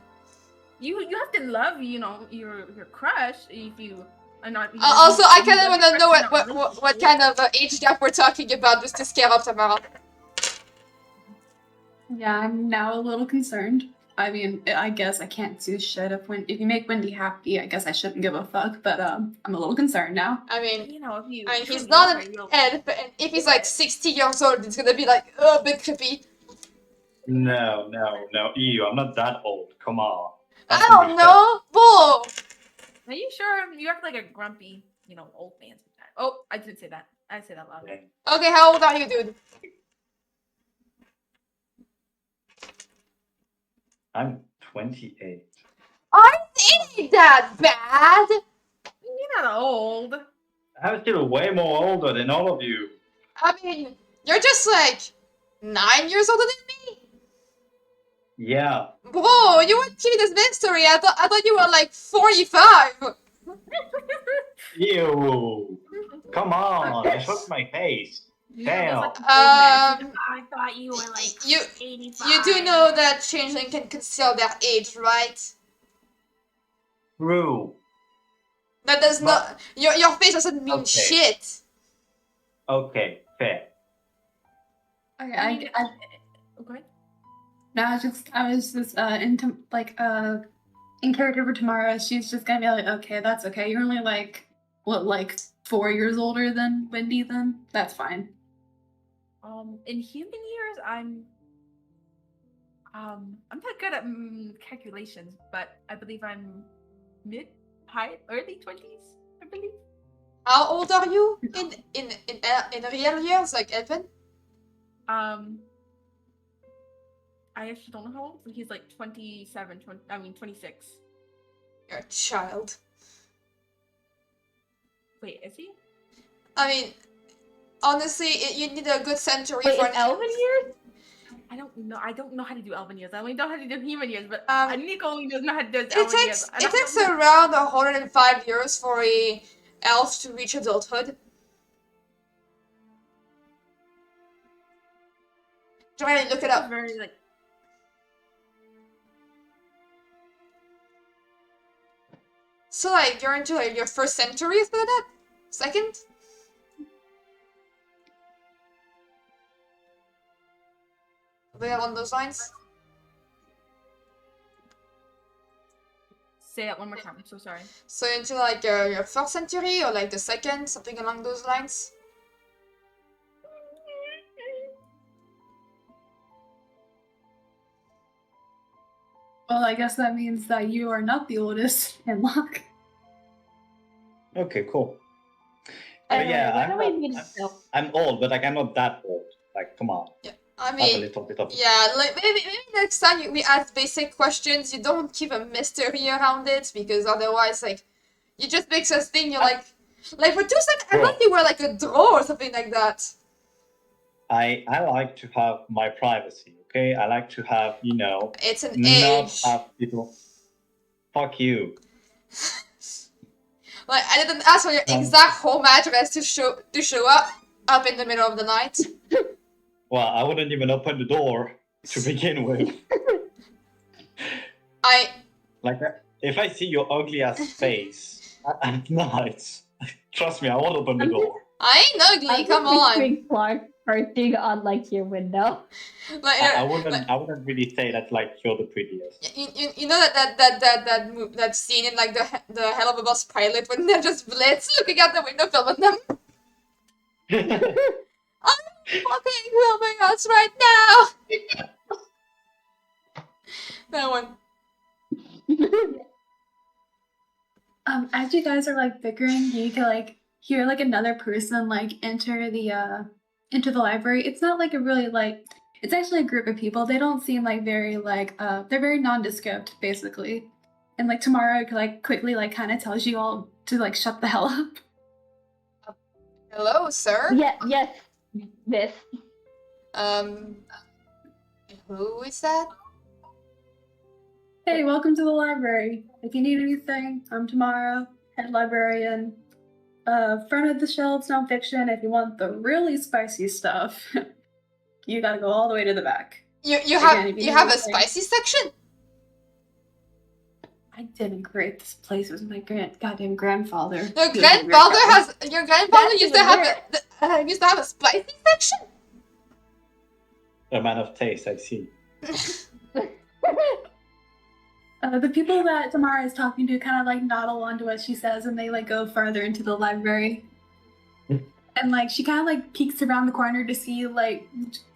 You have to love your crush if you are not. Also, I kind of want to know what kind of age gap we're talking about, just to scare up Tamara. Yeah, I'm now a little concerned. I mean, I guess I can't do shit if you make Wendy happy. I guess I shouldn't give a fuck. But I'm a little concerned now. I mean, if you. he's not an elf, and if he's like 60 years old, it's gonna be like, a bit creepy. No. Ew, I'm not that old. Come on. I don't know, bull. Are you sure? You act like a grumpy, old man sometimes. Oh, I didn't say that. I didn't say that loud. Okay, how old are you, dude? I'm 28. It ain't that bad. You're not old. I'm still way more older than all of you. I mean, you're just like 9 years older than me. Yeah. Bro, you weren't keeping this mystery. I thought you were like 45. Ew. Come on. I showed my face. You know, those like Damn. old men. I thought you were like You 85. you do know that changeling can conceal their age, right? True. That does But- not your face doesn't mean Okay. shit. Okay, fair. Okay, I mean, okay. No, I was just into like in character for tomorrow. She's just gonna be like, okay, that's okay. You're only like what, like 4 years older than Wendy. Then that's fine. In human years, I'm not good at calculations, but I believe I'm early 20s. I believe. How old are you in real years, like Evan? I actually don't know how old, but he's like 27, 26. You're a child. Wait, is he? I mean, honestly, you need a good century Wait, for in Elven years? I don't know. I don't know how to do elven years. I only know how to do human years, but Um, Nico only knows how to do It elven takes years. it takes around 105 years for a elf to reach adulthood. Try to look it up. Very like. So like you're into like your first century after that? Second? Something along those lines? Say that one more time. I'm so sorry. So into like your first century or like the second, something along those lines? Well, I guess that means that you are not the oldest in luck. Okay, cool. Anyway, yeah, when I'm, are we not- meeting I'm, Phil? I'm old, but like I'm not that old. Like, come on. I I have a mean, little bit of. yeah, like maybe next time we ask basic questions, you don't keep a mystery around it because otherwise, like, you just makes us think you're like for 2 seconds, I Bro. thought you were like a draw or something like that. I like to have my privacy. Okay, I like to have It's an not age. have people. Fuck you. Like I didn't ask for your exact home address to show up in the middle of the night. Well, I wouldn't even open the door to begin with. Like, if I see your ugly ass face at night, trust me, I won't open the door. I ain't ugly. I'm Come just on. picturing Clark perching on like your window. Like, I wouldn't really say that like you're the prettiest. you know that scene in like the Hell of a Boss pilot when they're just Blitz looking out the window filming them. I'm fucking filming us right now. That one. As you guys are like bickering, you can like hear like another person like enter the library. It's not like a really like it's actually a group of people. They don't seem like very like they're very nondescript basically. And like tomorrow like quickly like kind of tells you all to like shut the hell up. Hello, sir. Yes, this. Who is that? Hey, welcome to the library. If you need anything, I'm tomorrow, head librarian. Front of the shelves, nonfiction. If you want the really spicy stuff, you gotta go all the way to the back. You Again, if you need have a anything- spicy section? I didn't create this place. It was my goddamn grandfather. Your He was a weird grandfather guy. used to That's used to have a spicy section? A man of taste, I see. The people that Tamara is talking to kind of like nod along to what she says, and they like go further into the library. And like she kind of like peeks around the corner to see like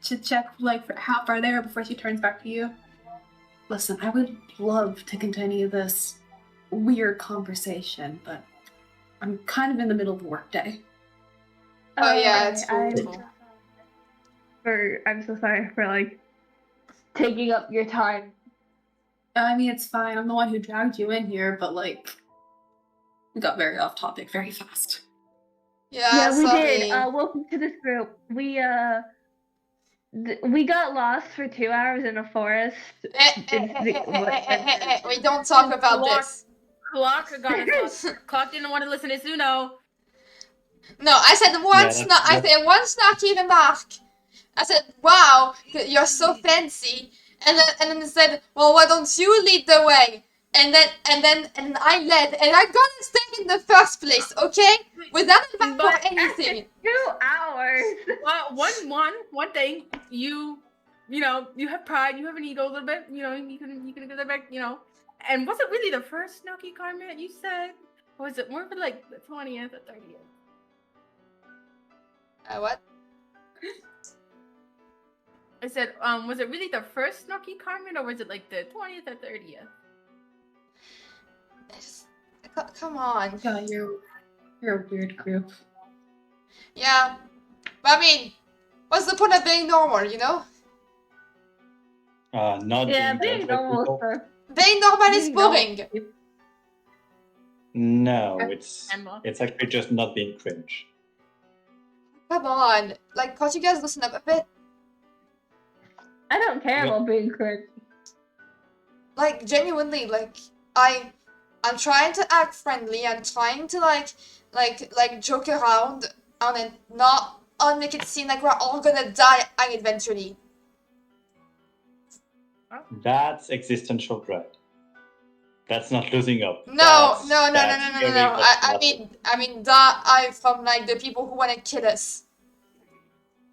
to check like for how far they are before she turns back to you. Listen, I would love to continue this weird conversation, but I'm kind of in the middle of a workday. Oh, yeah, it's I'm brutal. I'm so sorry for like taking up your time. I mean, it's fine. I'm the one who dragged you in here, but like, we got very off topic very fast. Yeah, we sorry. did. Welcome to this group. We got lost for 2 hours in a forest. We don't talk about Clark. this. Clark got us lost. Clark didn't want to listen to Suno. No, I said I said one snarky remark. I said, "Wow, you're so fancy," and then it said, "Well, why don't you lead the way?" And then I led, and I got it staying in the first place, okay? Without a back or anything. 2 hours. Well, one thing, you have pride, you have an ego a little bit, you can get that back, And was it really the first Snoky Carmet you said? Or was it more of like the 20th or 30th? What? I said, was it really the first Snoky Carmet, or was it like the 20th or 30th? Come on. Yeah, you're a weird group. Yeah. But I mean, what's the point of being normal, Not Yeah, being being judged by normal people. for Being normal is being normal. boring. No, it's Emma. actually just not being cringe. Come on. Like, can't you guys listen up a bit? I don't care Yeah. about being cringe. Like, genuinely, like, I'm trying to act friendly. I'm trying to like joke around and then not make it seem like we're all gonna die eventually. That's existential dread. That's not losing up. No. That's very much not- I mean die from like the people who wanna kill us.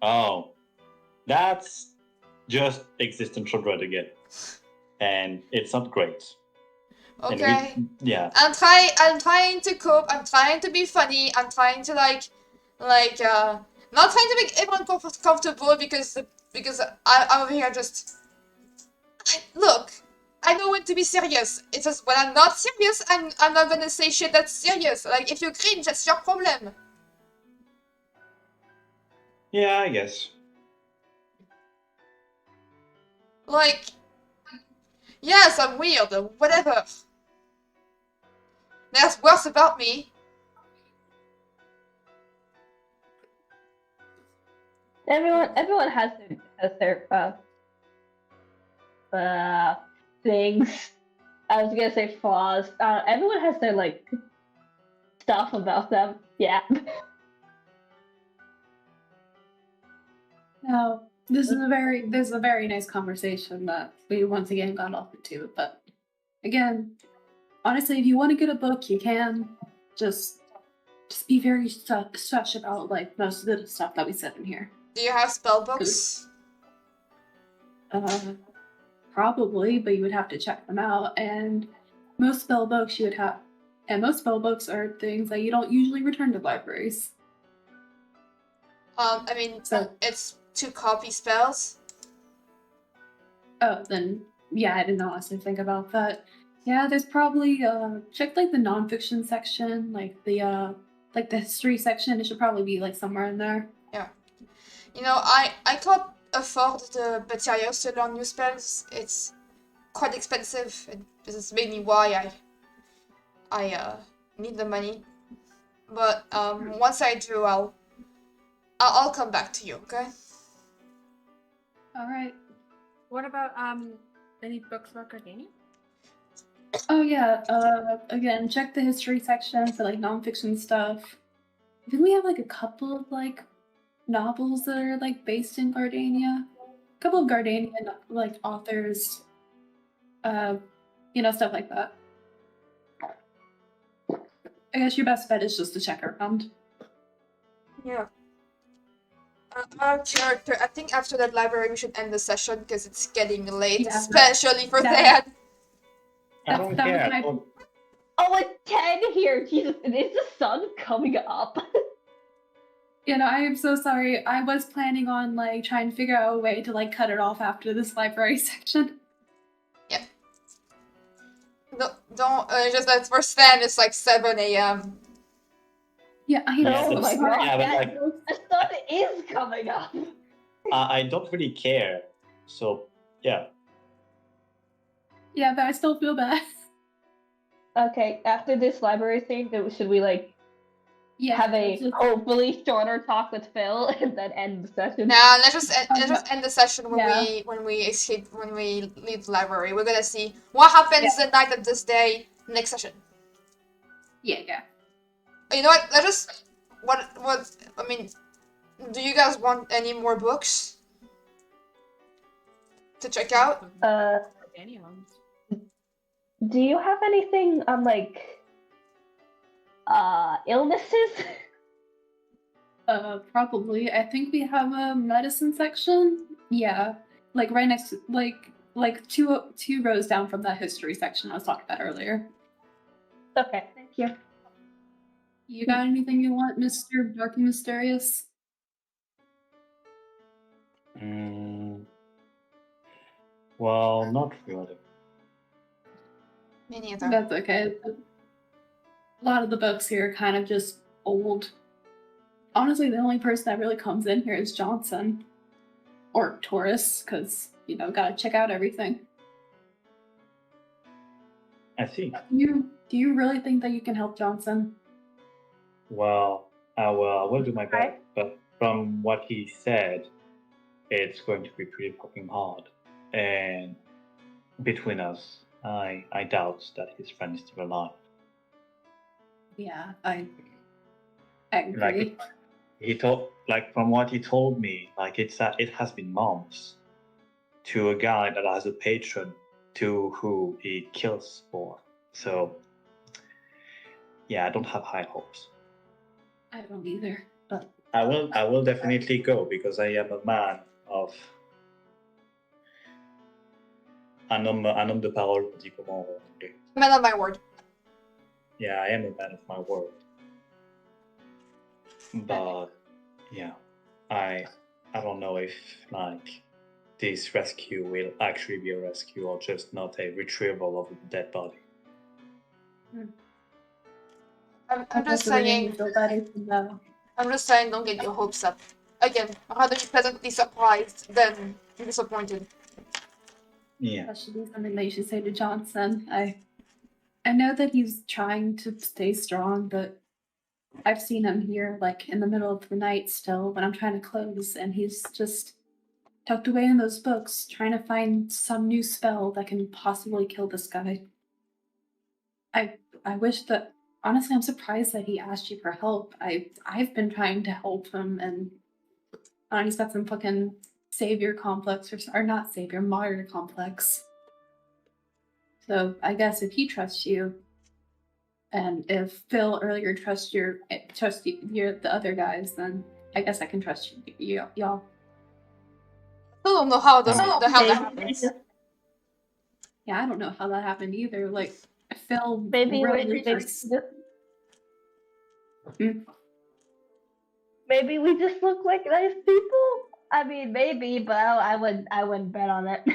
Oh, that's just existential dread again, and it's not great. And Okay. yeah. I'm trying to cope. I'm trying to be funny. I'm trying to not trying to make everyone comfortable because I'm over here just look. I know when to be serious. It's just when I'm not serious, I'm not gonna say shit that's serious. Like if you cringe, that's your problem. Yeah, I guess. Like, yes, I'm weird. Whatever. There's worse about me. Everyone has their things. I was gonna say flaws. Everyone has their like stuff about them. Yeah. Now, this is a very nice conversation that we once again got off into. But again, honestly, if you want to get a book, you can. Just be very such about like most of the stuff that we said in here. Do you have spell books? Probably, but you would have to check them out. And most spell books you would have, and most spell books are things that you don't usually return to libraries. I mean, it's 2 copy spells. Oh, then yeah, I didn't honestly think about that. Yeah, there's probably check like the nonfiction section, like the history section. It should probably be like somewhere in there. Yeah. I can't afford the materials to learn new spells. It's quite expensive. And this is mainly why I need the money. But once I do, I'll come back to you. Okay. All right. What about any books about Gardania? Oh yeah. Again, check the history section for like nonfiction stuff. I think we have like a couple of like novels that are like based in Gardania. A couple of Gardanian like authors. Stuff like that. I guess your best bet is just to check around. Yeah. Our character. I think after that library, we should end the session because it's getting late, Yeah, especially for that- Thad. I don't that was care. my- Oh, it's 10 here. Jesus, is the sun coming up? I am so sorry. I was planning on like trying to figure out a way to like cut it off after this library section. Yep. No, don't. Just that for Stan, it's like 7 a.m. Yeah, I Yeah, know. Oh my that's- god, yeah, but, like- the sun is coming up. I don't really care. So yeah. Yeah, but I still feel bad. Okay, after this library thing, should we like Yeah, have a just- hopefully shorter talk with Phil and then end the session? Now let's just end the session when Yeah. we escape when we leave the library. We're gonna see what happens the night of this day next session. yeah. You know what? Let's just what? I mean, do you guys want any more books to check out? Anyone's. Do you have anything on like illnesses? Probably. I think we have a medicine section. Yeah, like right next, like two rows down from that history section I was talking about earlier. Okay, thank you. You got anything you want, Mr. Dark and Mysterious? Well, not really. Me neither. That's okay. A lot of the books here are kind of just old. Honestly, the only person that really comes in here is Johnson. Or Taurus, because, gotta check out everything. I see. Do you really think that you can help Johnson? Well, I will do my best, but from what he said, it's going to be pretty fucking hard. And between us, I doubt that his friend is still alive. Yeah, I agree. Like from what he told me, it has been months to a guy that has a patron to who he kills for. So yeah, I don't have high hopes. I don't either, but I will definitely go because I am a man of un homme de parole, on dit comment en anglais. Man of my word. Yeah, I am a man of my word. But yeah, I don't know if this rescue will actually be a rescue or just not a retrieval of a dead body. I'm just saying. I'm just saying, don't get your hopes up. Again, I'd rather be pleasantly surprised than disappointed. Yeah. That should be something that you should say to Johnson. I know that he's trying to stay strong, but I've seen him here, like, in the middle of the night still when I'm trying to close, and he's just tucked away in those books, trying to find some new spell that can possibly kill this guy. I wish that, honestly, I'm surprised that he asked you for help. I've been trying to help him, and he's got some fucking savior complex, or not savior, martyr complex. So I guess if he trusts you, and if Phil earlier trusts the other guys, then I guess I can trust y'all. I don't know how the hell that happens. Yeah, I don't know how that happened either. Like, Phil Maybe really maybe we just look like nice people. I mean, maybe, but I wouldn't bet on it.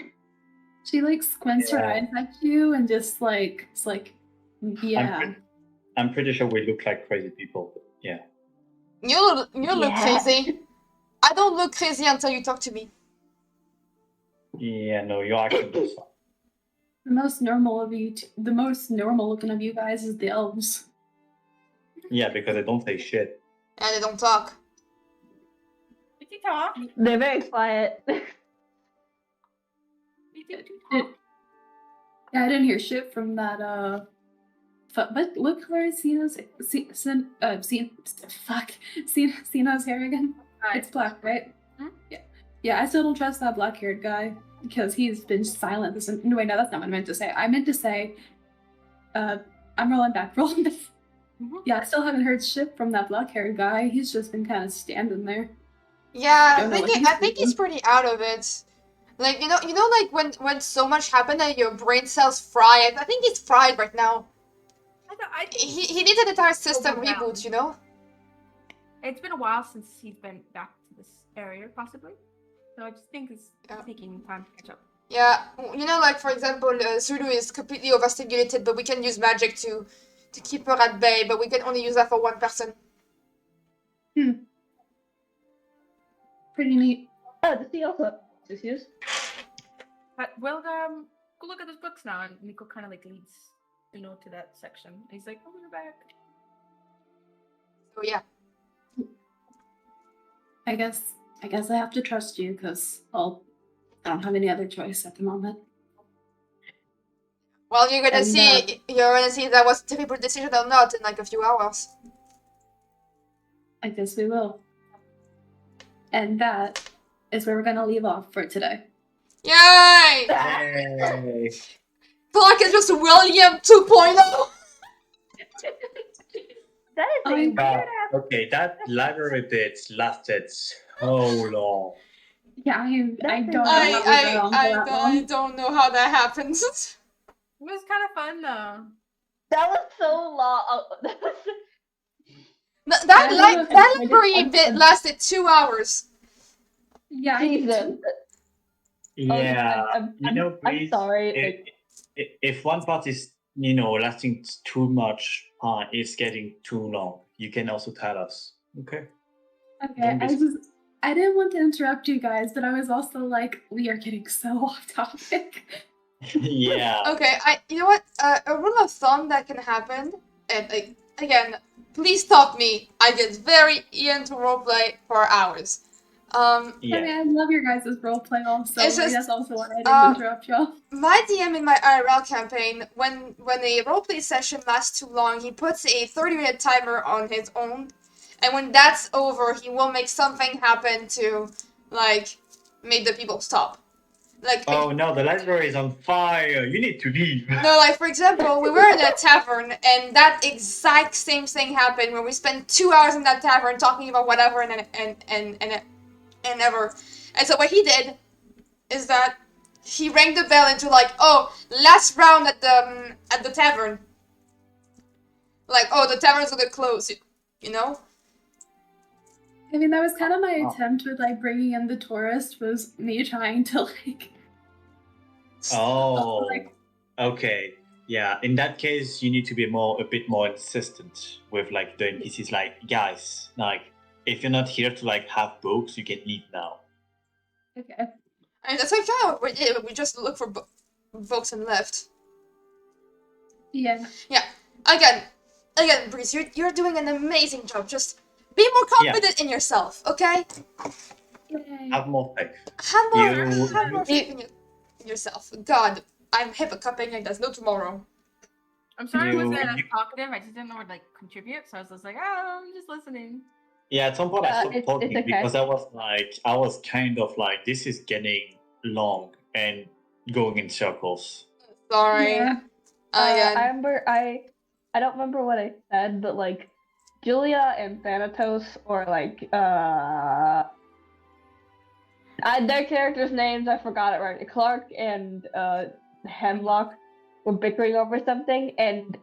She like squints her eyes at you and just like it's like, yeah. I'm pretty sure we look like crazy people, but yeah. You look crazy. I don't look crazy until you talk to me. Yeah, no, you're actually just fine. The most normal looking of you guys is the elves. Yeah, because they don't say shit. And they don't talk. Did you talk? They're very quiet. Yeah, I didn't hear shit from that. What color is Sino's? Sino's hair again? It's black, right? Hmm? Yeah. I still don't trust that black-haired guy because he's been silent. No, wait, no, that's not what I meant to say. I meant to say, I'm rolling back. Mm-hmm. Yeah, I still haven't heard shit from that black-haired guy. He's just been kind of standing there. Yeah, I think he's pretty out of it. Like you know, like when so much happened and your brain cells fry. I think he's fried right now. He needs an entire system reboot, you know. It's been a while since he's been back to this area, possibly. So I just think it's taking time to catch up. Yeah, you know, like for example, Zulu is completely overstimulated, but we can use magic to keep her at bay, but we can only use that for one person. Pretty neat. Oh, does he also use? But we'll go look at those books now, and Nico kind of like leads to that section. And he's like, "Oh, we're back." So yeah. I guess I have to trust you because I don't have any other choice at the moment. Well, you're gonna see if that was a terrible decision or not in like a few hours. I guess we will. And that is where we're gonna leave off for today. Yay! Yay. Clark is just William 2.0. That is a Oh, weird Wow. ass. Okay, that library bit lasted so long. Yeah, I That's don't know how we got on for that I long. don't know how that happens. It was kind of fun though. That was so long. Oh, that was. That library bit lasted 2 hours. Yeah, Jesus. Yeah, I'm please. sorry. If one part is, lasting too much, it's getting too long. You can also tell us. Okay. Okay, I didn't want to interrupt you guys, but I was also like, we are getting so off topic. Yeah. Okay, you know what? A rule of thumb that can happen, and again, please stop me. I get very into roleplay for hours. I Yeah. mean, I love your guys' roleplay also. It's Maybe just, that's also why I didn't interrupt y'all. My DM in my IRL campaign, when a roleplay session lasts too long, he puts a 30-minute timer on his own, and when that's over, he will make something happen to, like, make the people stop. Like, Oh no, the library is on fire. You need to leave. no, like, for example, we were in a tavern, and that exact same thing happened, where we spent 2 hours in that tavern talking about whatever and ever. And so what he did is that he rang the bell into, like, oh, last round at the tavern. Like, oh, the tavern's gonna close, you know? I mean, that was kind of my attempt with like bringing in the tourist, was me trying to like. Oh. Like, Okay. Yeah. In that case, you need to be a bit more insistent with like the NPCs. Like, guys, like, if you're not here to like have books, you can leave now. okay. I mean, that's like kind of what we did. We just looked for books and left. Yeah. Yeah. Again, Breeze, you're doing an amazing job. Just be more confident in yourself, okay? Yay. Have more faith. Have more faith in yourself. God, I'm hiccuping and there's no tomorrow. I'm sorry I wasn't as you- talkative. I just didn't know what like contribute, so I was just like, oh, I'm just listening. Yeah, at some point I stopped It's talking okay. because I was kind of like, this is getting long and going in circles. Sorry. Yeah. Again. I remember I don't remember what I said, but like Julia and Thanatos, or like their characters' names, I forgot it right. Clark and Hemlock were bickering over something, and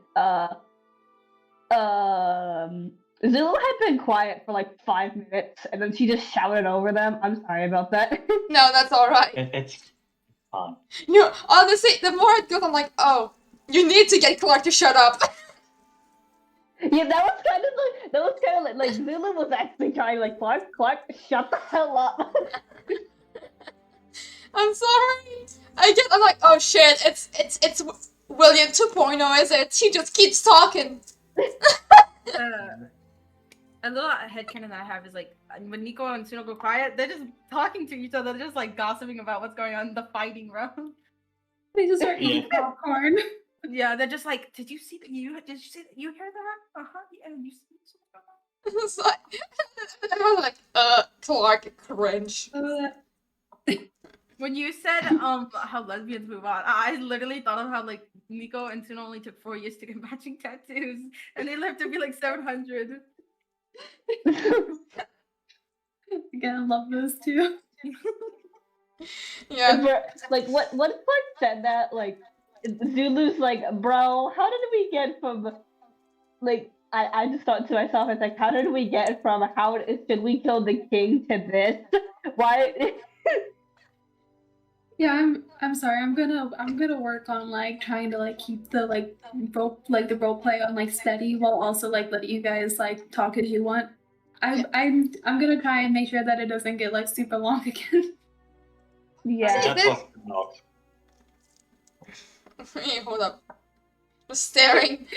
Zulu had been quiet for like 5 minutes, and then she just shouted over them. I'm sorry about that. No, that's alright. It's fun. Honestly, the more it goes, I'm like, oh, you need to get Clark to shut up. Yeah, that was kind of like Zulu was actually trying, like, Clark, shut the hell up. I'm sorry. I'm like, oh shit, it's William 2.0, is it? He just keeps talking. A little headcanon that I have is like when Nico and Suno go quiet, they're just talking to each other, they're just like gossiping about what's going on in the fighting room. They just start eating popcorn. Yeah, they're just like, did you see that? Did you see that? You hear that? Yeah, you see what's going on? It's like, I was like, Clark, cringe. When you said how lesbians move on, I literally thought of how like Nico and Suno only took 4 years to get matching tattoos, and they lived to be like 700. Again, I love those two. Yeah. Like, what Clark said that, like, Zulu's like, bro, how did we get from, like, I just thought to myself, it's like, how did we get from should we kill the king to this? Why? Yeah, I'm sorry. I'm gonna work on like trying to like keep the like the role play on like steady while also like letting you guys like talk as you want. I'm gonna try and make sure that it doesn't get like super long again. Yeah. That was not. Hey, hold up. Just staring.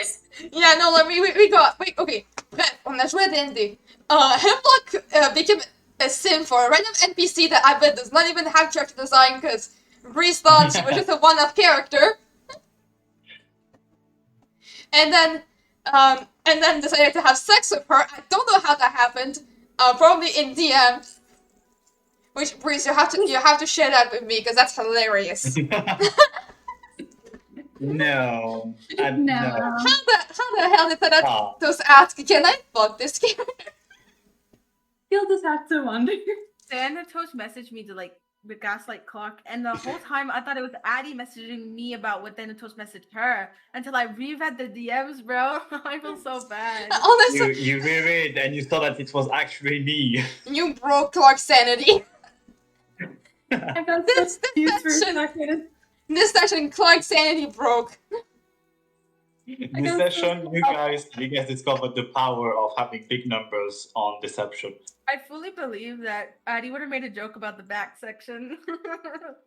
Yeah, no, like, okay. On a joué à D&D. Hemlock became a sim for a random NPC that I bet does not even have character design, because Breeze thought she was just a one-off character. And then and then decided to have sex with her. I don't know how that happened. Probably in DM. Which, Breeze, you have to share that with me because that's hilarious. No. No. No. How the hell did that Ah. just ask? Can I fuck this character? You'll just have to wonder. Thanatos messaged me to like the gaslight clock, and the whole time I thought it was Addie messaging me about what Thanatos messaged her until I reread the DMs, bro. I feel so bad. Honestly, You reread and you saw that it was actually me. you broke Clark's sanity. I got This so confused for a session- second. This session, Clark's sanity broke. This session, you guys discovered the power of having big numbers on deception. I fully believe that Addie would have made a joke about the back section.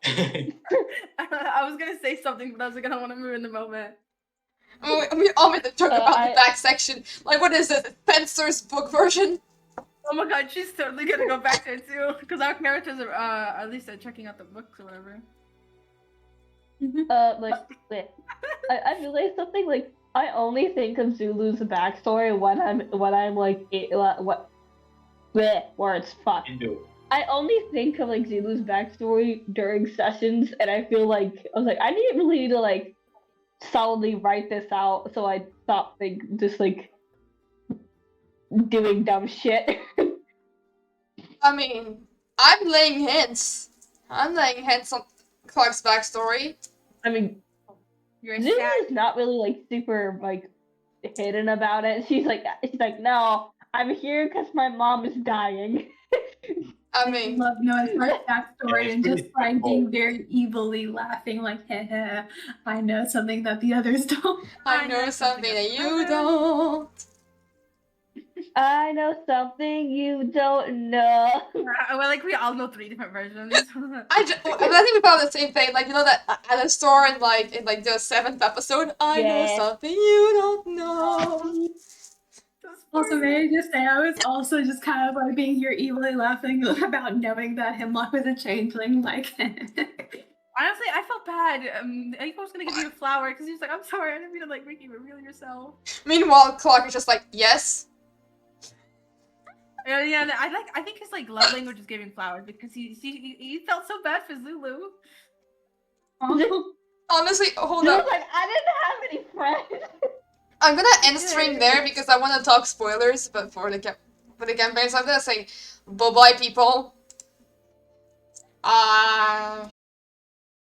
I was gonna say something, but I was like, I don't want to ruin the moment. We all made the joke about the I- back section. Like, what is it? Spencer's book version? Oh my god, she's totally gonna go back there too, because our characters are at least they're checking out the books or whatever. Wait. I realized something. Like, I only think of Zulu's backstory when I'm like, what? Bleh, words. Fuck. Indo. I only think of like Zulu's backstory during sessions, and I feel like I was like, I really need to like solidly write this out, so I stop just like doing dumb shit. I mean, I'm laying hints. I'm laying hints on Clark's backstory. I mean, You're Zulu sad. is not really like super like hidden about it. She's like, no, I'm here because my mom is dying. I mean, love knowing her backstory Yeah, and it's just like pretty being very evilly laughing, like, heh, I know something that the others don't. I know something that you don't. I know something you don't know. Well, like we all know 3 different versions. I think we found the same thing. Like, you know that at the store in like the 7th episode. I know Yeah. something you don't know. Also, may I just say, I was also just kind of like being here evilly laughing about knowing that Hemlock was a changeling. Like, Honestly, I felt bad. Aiko was gonna give you a flower because he was like, "I'm sorry, I didn't mean to like make you reveal yourself." Meanwhile, Clark is just like, yes. Yeah. I think his like love language is giving flowers because he felt so bad for Zulu. Honestly, hold Zulu's up. like, I didn't have any friends. I'm gonna end stream there because I want to talk spoilers, but for the campaign, so I'm gonna say, bye bye, people.